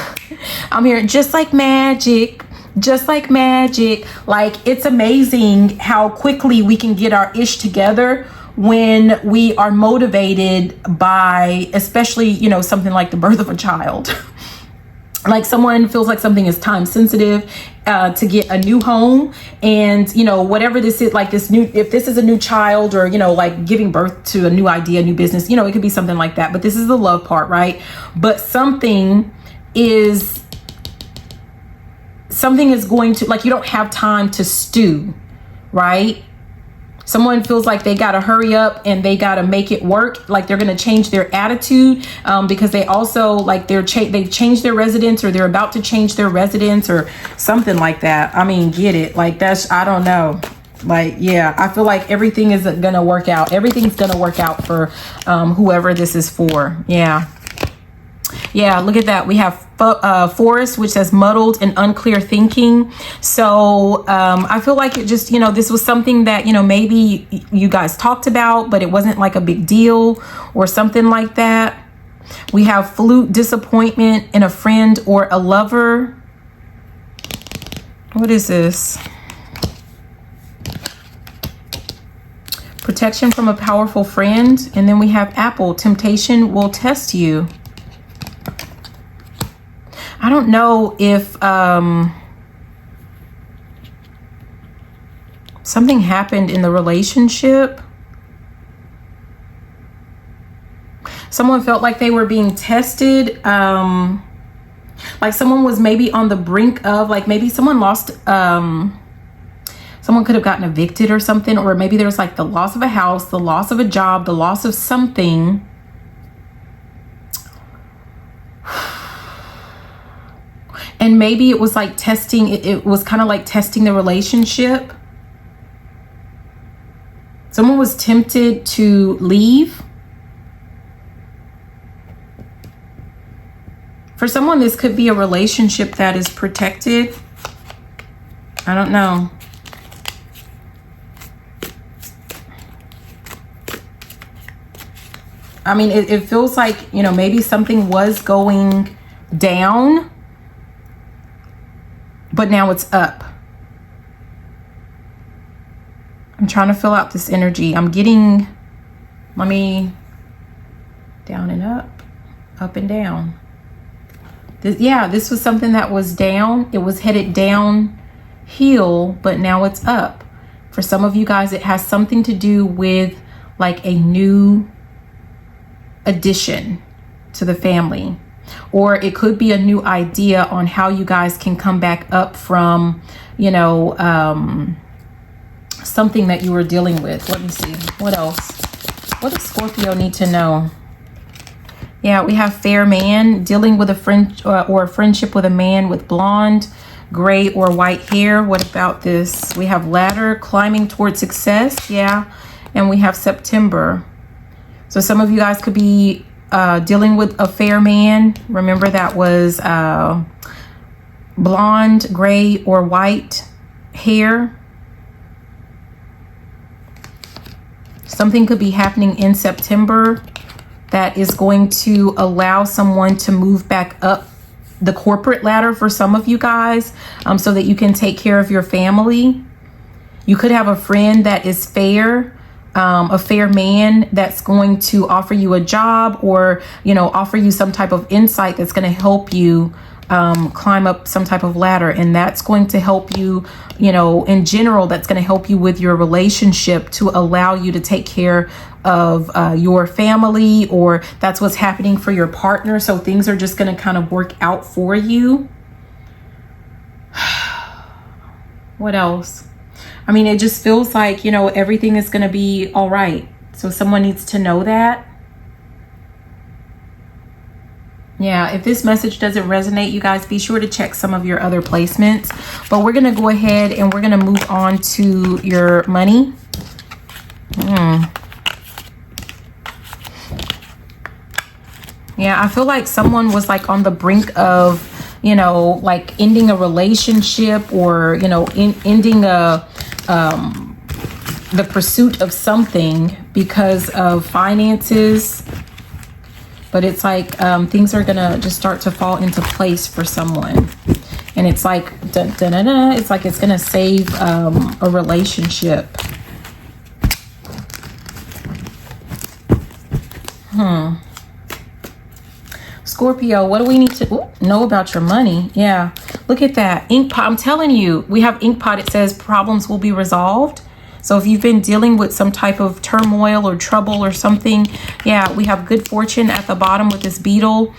I'm hearing just like magic, just like magic. Like it's amazing how quickly we can get our ish together when we are motivated by, especially, you know, something like the birth of a child. Like someone feels like something is time sensitive to get a new home, and you know, whatever this is, like this new, if this is a new child, or you know, like giving birth to a new idea, new business, you know, it could be something like that. But this is the love part, right? But something is going to, like, you don't have time to stew, right? Someone feels like they got to hurry up and they got to make it work. Like they're going to change their attitude because they also, like, they've changed their residence, or they're about to change their residence or something like that. I mean, get it? Like that's, I don't know. Like, yeah, I feel like everything is going to work out. Everything's going to work out for whoever this is for. Yeah. Yeah, look at that. We have forest, which says muddled and unclear thinking. So I feel like it just, you know, this was something that, you know, maybe you guys talked about, but it wasn't like a big deal or something like that. We have flute, disappointment in a friend or a lover. What is this? Protection from a powerful friend. And then we have apple, temptation will test you. I don't know if something happened in the relationship. Someone felt like they were being tested. Like someone was maybe on the brink of, like, maybe someone lost, someone could have gotten evicted or something, or maybe there's like the loss of a house, the loss of a job, the loss of something. And maybe it was like testing, it was kind of like testing the relationship. Someone was tempted to leave. For someone, this could be a relationship that is protected. I don't know. I mean, it feels like, you know, maybe something was going down, but now it's up. I'm trying to fill out this energy. I'm getting, let me, down and up and down. This was something that was down. It was headed downhill, but now it's up. For some of you guys, it has something to do with like a new addition to the family. Or it could be a new idea on how you guys can come back up from, you know, something that you were dealing with. Let me see. What else? What does Scorpio need to know? Yeah, we have fair man, dealing with a friend or a friendship with a man with blonde, gray, or white hair. What about this? We have ladder, climbing towards success. Yeah. And we have September. So some of you guys could be dealing with a fair man. Remember, that was blonde, gray, or white hair. Something could be happening in September that is going to allow someone to move back up the corporate ladder for some of you guys, so that you can take care of your family. You could have a friend that is fair, a fair man that's going to offer you a job, or, you know, offer you some type of insight that's going to help you climb up some type of ladder. And that's going to help you, you know, in general, that's going to help you with your relationship to allow you to take care of your family, or that's what's happening for your partner. So things are just going to kind of work out for you. What else? I mean, it just feels like, you know, everything is going to be all right. So someone needs to know that. Yeah, if this message doesn't resonate, you guys, be sure to check some of your other placements. But we're going to go ahead and we're going to move on to your money. Yeah, I feel like someone was like on the brink of, you know, like ending a relationship, or, you know, ending the pursuit of something because of finances. But it's like things are gonna just start to fall into place for someone, and it's like it's like it's gonna save a relationship. Scorpio, what do we need to know about your money? Yeah, look at that. Ink pot. I'm telling you, we have ink pot. It says problems will be resolved. So if you've been dealing with some type of turmoil or trouble or something, yeah, we have good fortune at the bottom with this beetle.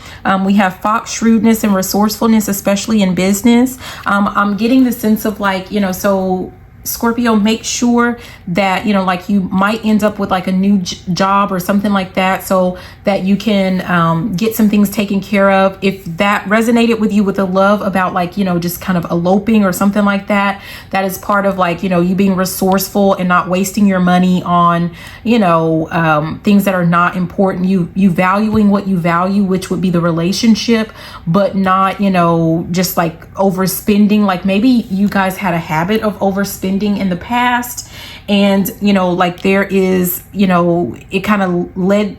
We have fox, shrewdness, and resourcefulness, especially in business. I'm getting the sense of like, you know, so Scorpio, make sure that, you know, like you might end up with like a new job or something like that, so that you can get some things taken care of. If that resonated with you with the love about like, you know, just kind of eloping or something like that, that is part of like, you know, you being resourceful and not wasting your money on, you know, things that are not important. You valuing what you value, which would be the relationship, but not, you know, just like overspending. Like maybe you guys had a habit of overspending in the past, and you know, like there is, you know, it kind of led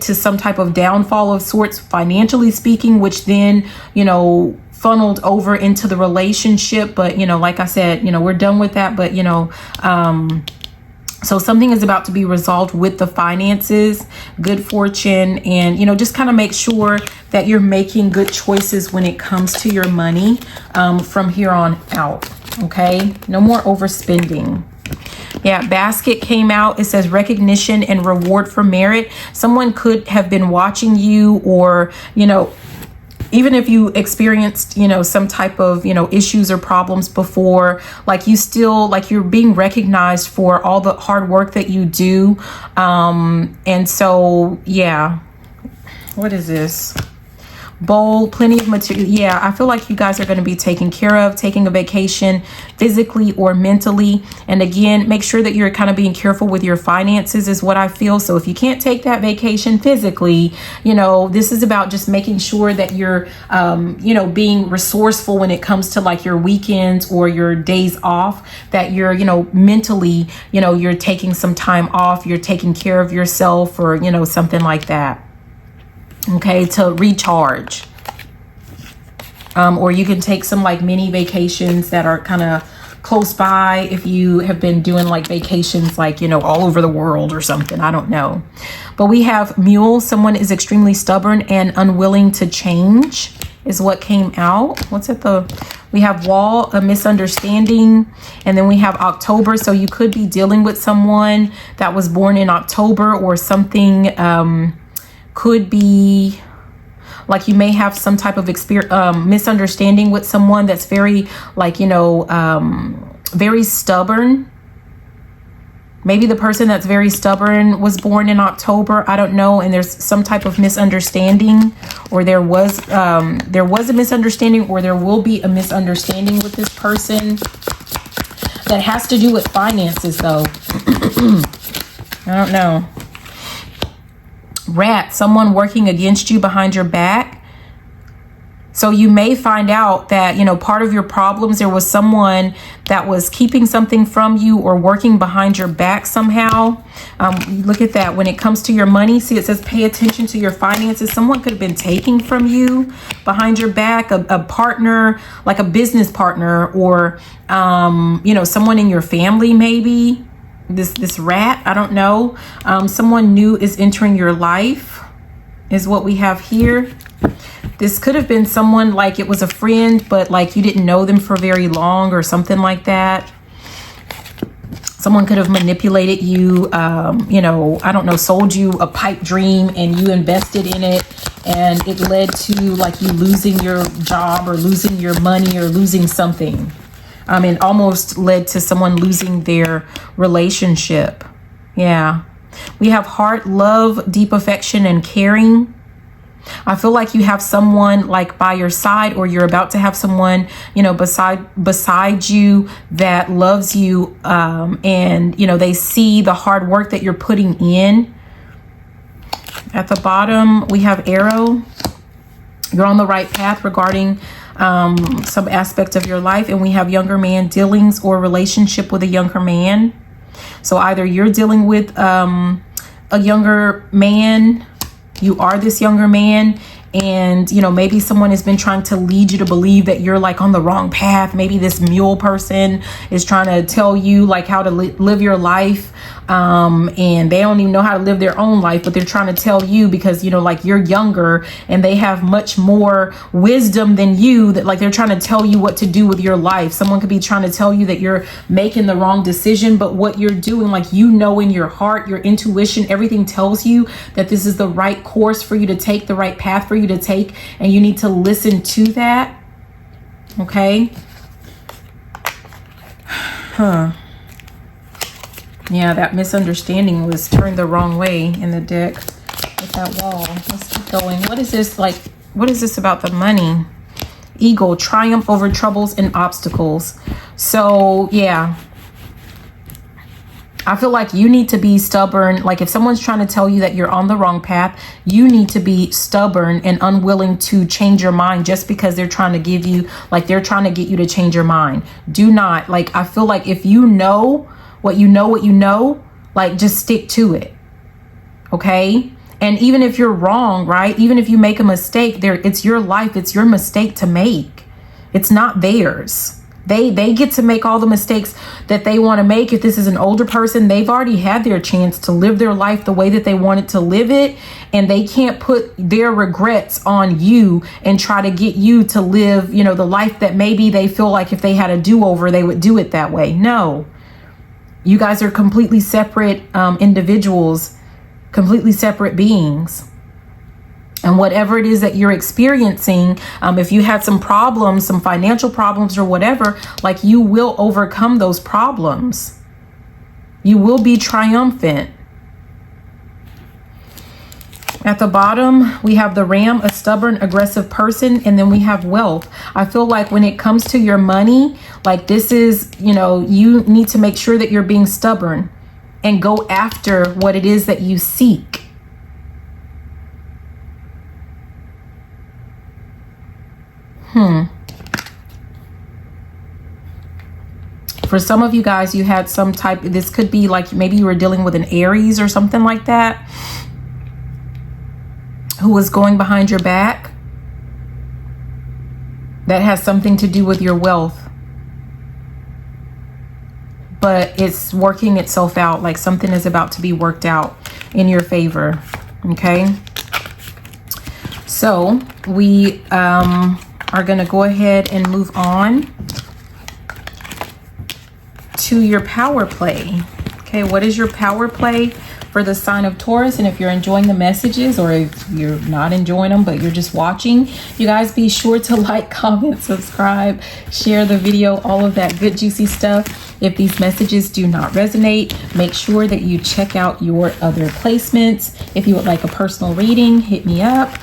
to some type of downfall of sorts, financially speaking, which then, you know, funneled over into the relationship. But you know, like I said, you know, we're done with that. But you know, so something is about to be resolved with the finances, good fortune, and, you know, just kind of make sure that you're making good choices when it comes to your money from here on out. Okay. No more overspending. Yeah. Basket came out. It says recognition and reward for merit. Someone could have been watching you, or, you know, even if you experienced, you know, some type of, you know, issues or problems before, like you still, like you're being recognized for all the hard work that you do. And so, yeah, what is this? Bowl, plenty of material. Yeah, I feel like you guys are going to be taken care of, taking a vacation physically or mentally. And again, make sure that you're kind of being careful with your finances is what I feel. So if you can't take that vacation physically, you know, this is about just making sure that you're, you know, being resourceful when it comes to like your weekends or your days off, that you're, you know, mentally, you know, you're taking some time off, you're taking care of yourself, or, you know, something like that. Okay, to recharge. Or you can take some like mini vacations that are kind of close by if you have been doing like vacations like, you know, all over the world or something. I don't know. But we have mule. Someone is extremely stubborn and unwilling to change is what came out. What's at the... We have wall, a misunderstanding, and then we have October. So you could be dealing with someone that was born in October, or something could be like you may have some type of misunderstanding with someone that's very like, you know, very stubborn. Maybe the person that's very stubborn was born in October. I don't know. And there's some type of misunderstanding, or there was a misunderstanding, or there will be a misunderstanding with this person that has to do with finances though. I don't know. Rat, someone working against you behind your back. So you may find out that, you know, part of your problems, there was someone that was keeping something from you or working behind your back somehow. Look at that. When it comes to your money, see, it says pay attention to your finances. Someone could have been taking from you behind your back, a partner, like a business partner, or, you know, someone in your family, maybe. This rat, I don't know. Someone new is entering your life is what we have here. This could have been someone like it was a friend, but like you didn't know them for very long or something like that. Someone could have manipulated you, you know, I don't know, sold you a pipe dream and you invested in it, and it led to like you losing your job or losing your money or losing something. It almost led to someone losing their relationship. Yeah. We have heart, love, deep affection, and caring. I feel like you have someone like by your side, or you're about to have someone, you know, beside you that loves you. And, you know, they see the hard work that you're putting in. At the bottom, we have arrow. You're on the right path regarding some aspect of your life. And we have younger man dealings or relationship with a younger man. So either you're dealing with a younger man, you are this younger man, and you know, maybe someone has been trying to lead you to believe that you're like on the wrong path. Maybe this mule person is trying to tell you like how to live your life, and they don't even know how to live their own life, but they're trying to tell you because, you know, like you're younger and they have much more wisdom than you, that like they're trying to tell you what to do with your life. Someone could be trying to tell you that you're making the wrong decision, but what you're doing, like, you know, in your heart, your intuition, everything tells you that this is the right course for you to take, the right path for you to take, and you need to listen to that. Okay. Yeah, that misunderstanding was turned the wrong way in the deck with that wall. Let's keep going. What is this like? What is this about the money? Eagle, triumph over troubles and obstacles. So yeah, I feel like you need to be stubborn. Like if someone's trying to tell you that you're on the wrong path, you need to be stubborn and unwilling to change your mind just because they're trying to give you, like they're trying to get you to change your mind. Do not, like, I feel like if you know what you know, like just stick to it. Okay. And even if you're wrong, right? Even if you make a mistake there, it's your life. It's your mistake to make. It's not theirs. They get to make all the mistakes that they want to make. If this is an older person, they've already had their chance to live their life the way that they wanted to live it. And they can't put their regrets on you and try to get you to live, you know, the life that maybe they feel like if they had a do-over, they would do it that way. No. You guys are completely separate individuals, completely separate beings. And whatever it is that you're experiencing, if you had some problems, some financial problems or whatever, like you will overcome those problems. You will be triumphant. At the bottom, we have the Ram, a stubborn, aggressive person, and then we have wealth. I feel like when it comes to your money, like this is, you know, you need to make sure that you're being stubborn and go after what it is that you seek. For some of you guys, you had some type, this could be like maybe you were dealing with an Aries or something like that, who was going behind your back. That has something to do with your wealth. But it's working itself out, like something is about to be worked out in your favor. Okay. So we are going to go ahead and move on to your power play. Okay, what is your power play for the sign of Taurus? And if you're enjoying the messages, or if you're not enjoying them but you're just watching, you guys be sure to like, comment, subscribe, share the video, all of that good juicy stuff. If these messages do not resonate, make sure that you check out your other placements. If you would like a personal reading, hit me up.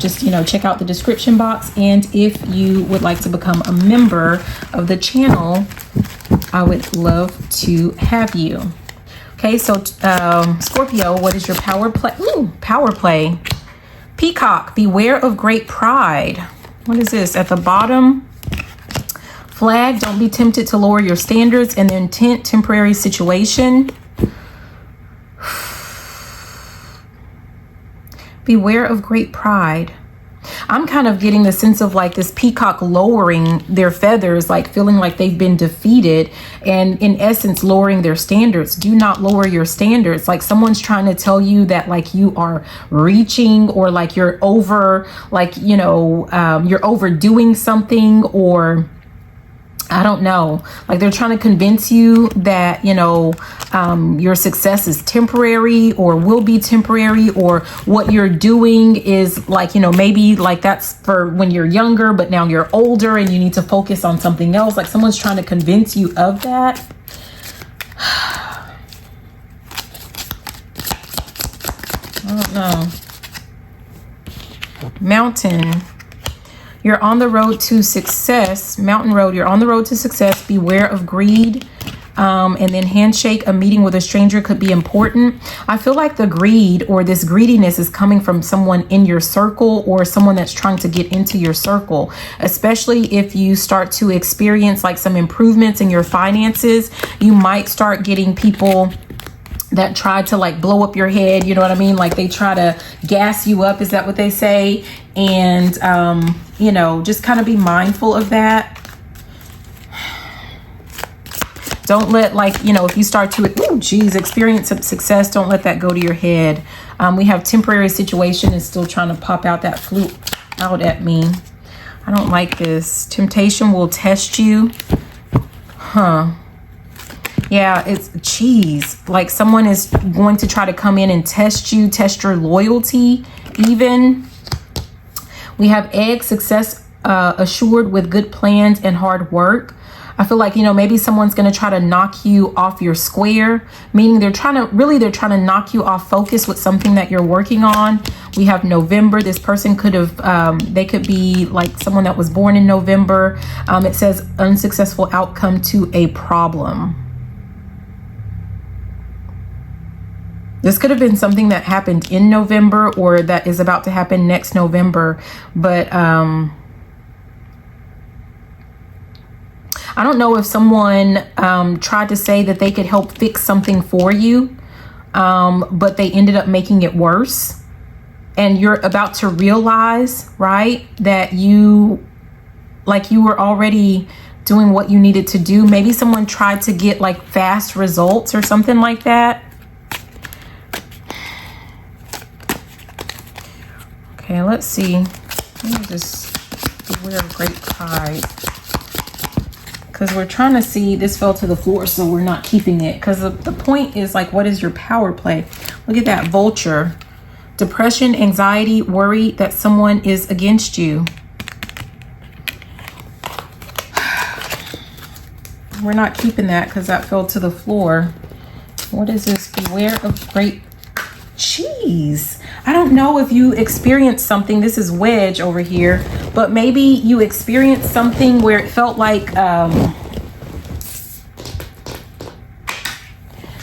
Just, you know, check out the description box. And if you would like to become a member of the channel, I would love to have you. Okay, so Scorpio, what is your power play? Ooh, power play. Peacock, beware of great pride. What is this? At the bottom, flag, don't be tempted to lower your standards and the intent, temporary situation. Beware of great pride. I'm kind of getting the sense of like this peacock lowering their feathers, like feeling like they've been defeated, and in essence lowering their standards. Do not lower your standards. Like someone's trying to tell you that like you are reaching, or like you're over, like, you know, you're overdoing something, or I don't know, like they're trying to convince you that, you know, your success is temporary or will be temporary, or what you're doing is like, you know, maybe like that's for when you're younger, but now you're older and you need to focus on something else. Like someone's trying to convince you of that. I don't know. Mountain. You're on the road to success. Mountain road, you're on the road to success. Beware of greed. And then handshake, a meeting with a stranger could be important. I feel like the greed or this greediness is coming from someone in your circle, or someone that's trying to get into your circle, especially if you start to experience like some improvements in your finances. You might start getting people that try to like blow up your head, you know what I mean? Like they try to gas you up, is that what they say? And you know, just kind of be mindful of that. Don't let, like, you know, if you start to, experience some success, don't let that go to your head. We have temporary situation is still trying to pop out that flew out at me. I don't like this. Temptation will test you. Yeah, it's cheese. Like someone is going to try to come in and test you, test your loyalty even. We have egg, success assured with good plans and hard work. I feel like, you know, maybe someone's going to try to knock you off your square, meaning they're trying to knock you off focus with something that you're working on. We have November. This person could have, they could be like someone that was born in November. It says unsuccessful outcome to a problem. This could have been something that happened in November or that is about to happen next November. But I don't know if someone tried to say that they could help fix something for you, but they ended up making it worse. And you're about to realize, right, that you were already doing what you needed to do. Maybe someone tried to get like fast results or something like that. Okay, let's see. Let me just beware of great pride. Because we're trying to see, this fell to the floor, so we're not keeping it. Because the point is like, what is your power play? Look at that vulture. Depression, anxiety, worry that someone is against you. We're not keeping that because that fell to the floor. What is this? Beware of great cheese. I don't know if you experienced something. This is wedge over here, but maybe you experienced something where it felt like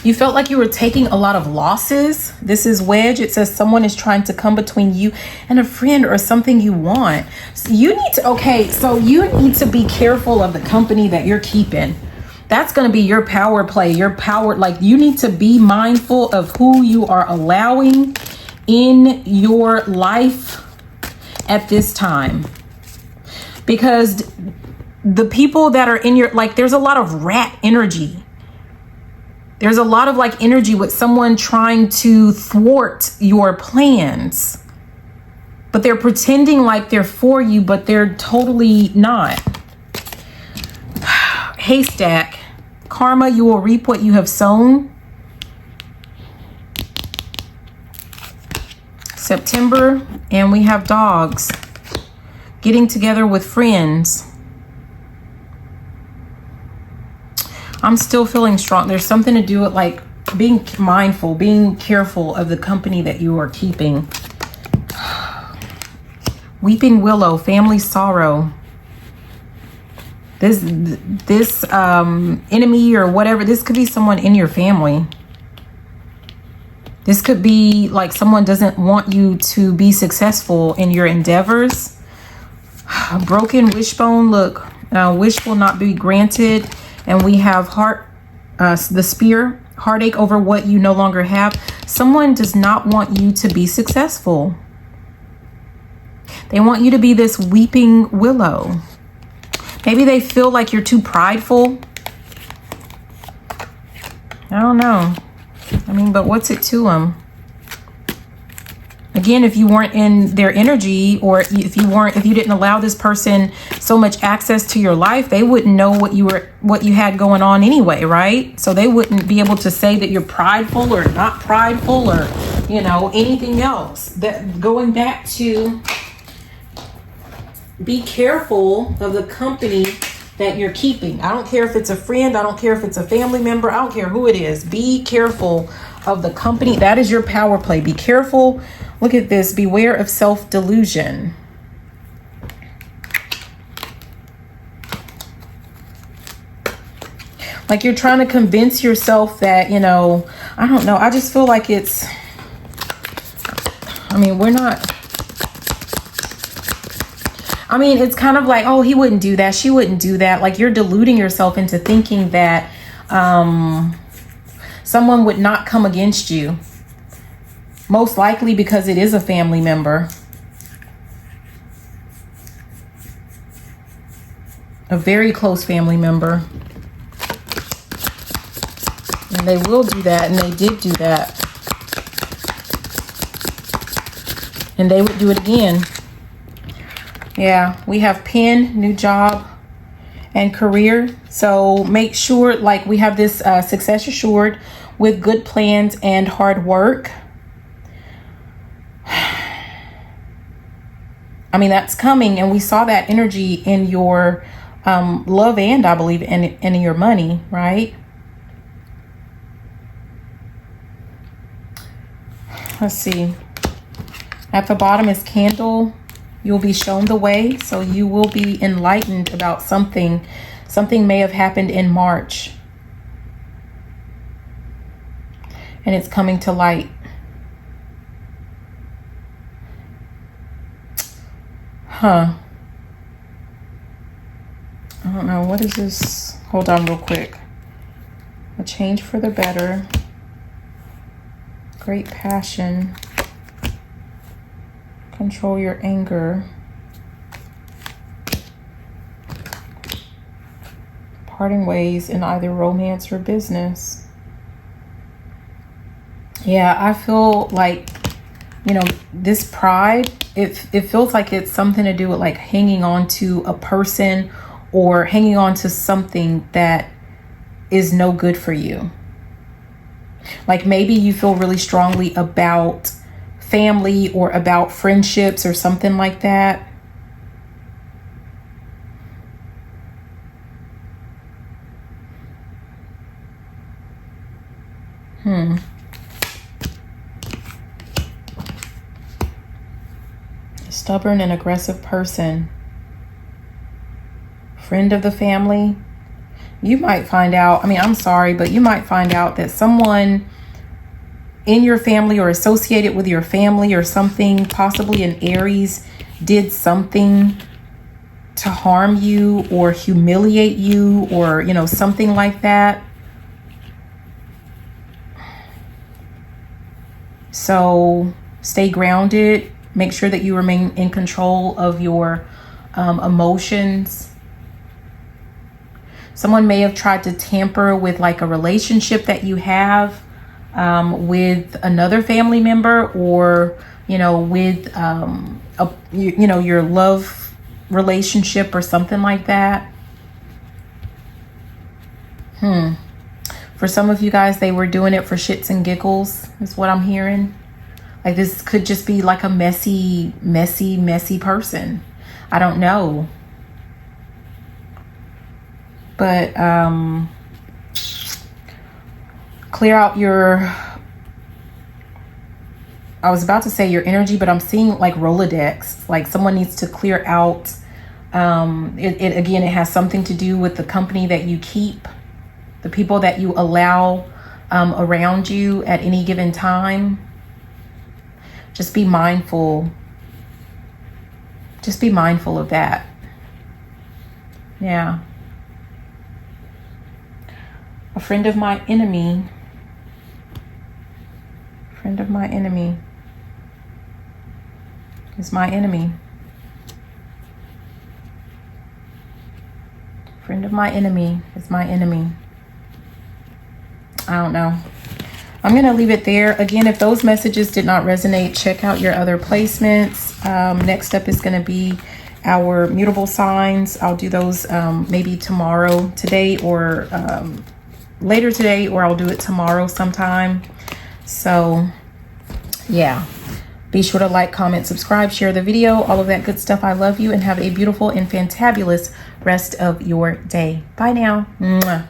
you felt like you were taking a lot of losses. This is wedge. It says someone is trying to come between you and a friend or something you want. So you need to be careful of the company that you're keeping. That's going to be your power play, your power. Like you need to be mindful of who you are allowing in your life at this time, because the people that are in your, like, there's a lot of rat energy. There's a lot of like energy with someone trying to thwart your plans, but they're pretending like they're for you, but they're totally not. Haystack. Karma, you will reap what you have sown. September, and we have dogs. Getting together with friends. I'm still feeling strong. There's something to do with like being mindful, being careful of the company that you are keeping. Weeping willow, family sorrow. This enemy or whatever, this could be someone in your family. This could be like someone doesn't want you to be successful in your endeavors. Broken wishbone, look, wish will not be granted. And we have heart, the spear, heartache over what you no longer have. Someone does not want you to be successful. They want you to be this weeping willow. Maybe they feel like you're too prideful. I don't know. I mean, but what's it to them? Again, if you weren't in their energy, or if you didn't allow this person so much access to your life, they wouldn't know what you had going on anyway, right? So they wouldn't be able to say that you're prideful or not prideful or, you know, anything else. That going back to be careful of the company that you're keeping. I don't care if it's a friend. I don't care if it's a family member. I don't care who it is. Be careful of the company. That is your power play. Be careful. Look at this. Beware of self-delusion. Like you're trying to convince yourself that, you know, I don't know. I just feel like it's, I mean, we're not, I mean, it's kind of like, oh, he wouldn't do that. She wouldn't do that. Like you're deluding yourself into thinking that someone would not come against you. Most likely because it is a family member. A very close family member. And they will do that, and they did do that. And they would do it again. Yeah, we have pen, new job, and career. So make sure, like, we have this success assured with good plans and hard work. I mean, that's coming, and we saw that energy in your love and, I believe, in your money, right? Let's see. At the bottom is candle. You'll be shown the way, so you will be enlightened about something. Something may have happened in March, and it's coming to light. Huh. I don't know. What is this? Hold on real quick. A change for the better. Great passion. Control your anger. Parting ways in either romance or business. Yeah, I feel like, you know, this pride, it feels like it's something to do with like hanging on to a person or hanging on to something that is no good for you. Like maybe you feel really strongly about family or about friendships or something like that. A stubborn and aggressive person. Friend of the family. You might find out, I mean, I'm sorry, but you might find out that someone in your family or associated with your family or something, possibly an Aries, did something to harm you or humiliate you or, you know, something like that. So stay grounded. Make sure that you remain in control of your emotions. Someone may have tried to tamper with like a relationship that you have with another family member, or, you know, with, you know, your love relationship or something like that. For some of you guys, they were doing it for shits and giggles, is what I'm hearing. Like this could just be like a messy person. I don't know. But clear out your, I was about to say your energy, but I'm seeing like Rolodex. Like someone needs to clear out. Again, it has something to do with the company that you keep, the people that you allow around you at any given time. Just be mindful. Just be mindful of that. Yeah. A friend of my enemy. Friend of my enemy is my enemy. Friend of my enemy is my enemy. I don't know. I'm going to leave it there. Again, if those messages did not resonate, check out your other placements. Next up is going to be our mutable signs. I'll do those maybe tomorrow, today, or later today, or I'll do it tomorrow sometime. So yeah, be sure to like, comment, subscribe, share the video, all of that good stuff. I love you and have a beautiful and fantabulous rest of your day. Bye now. Mwah.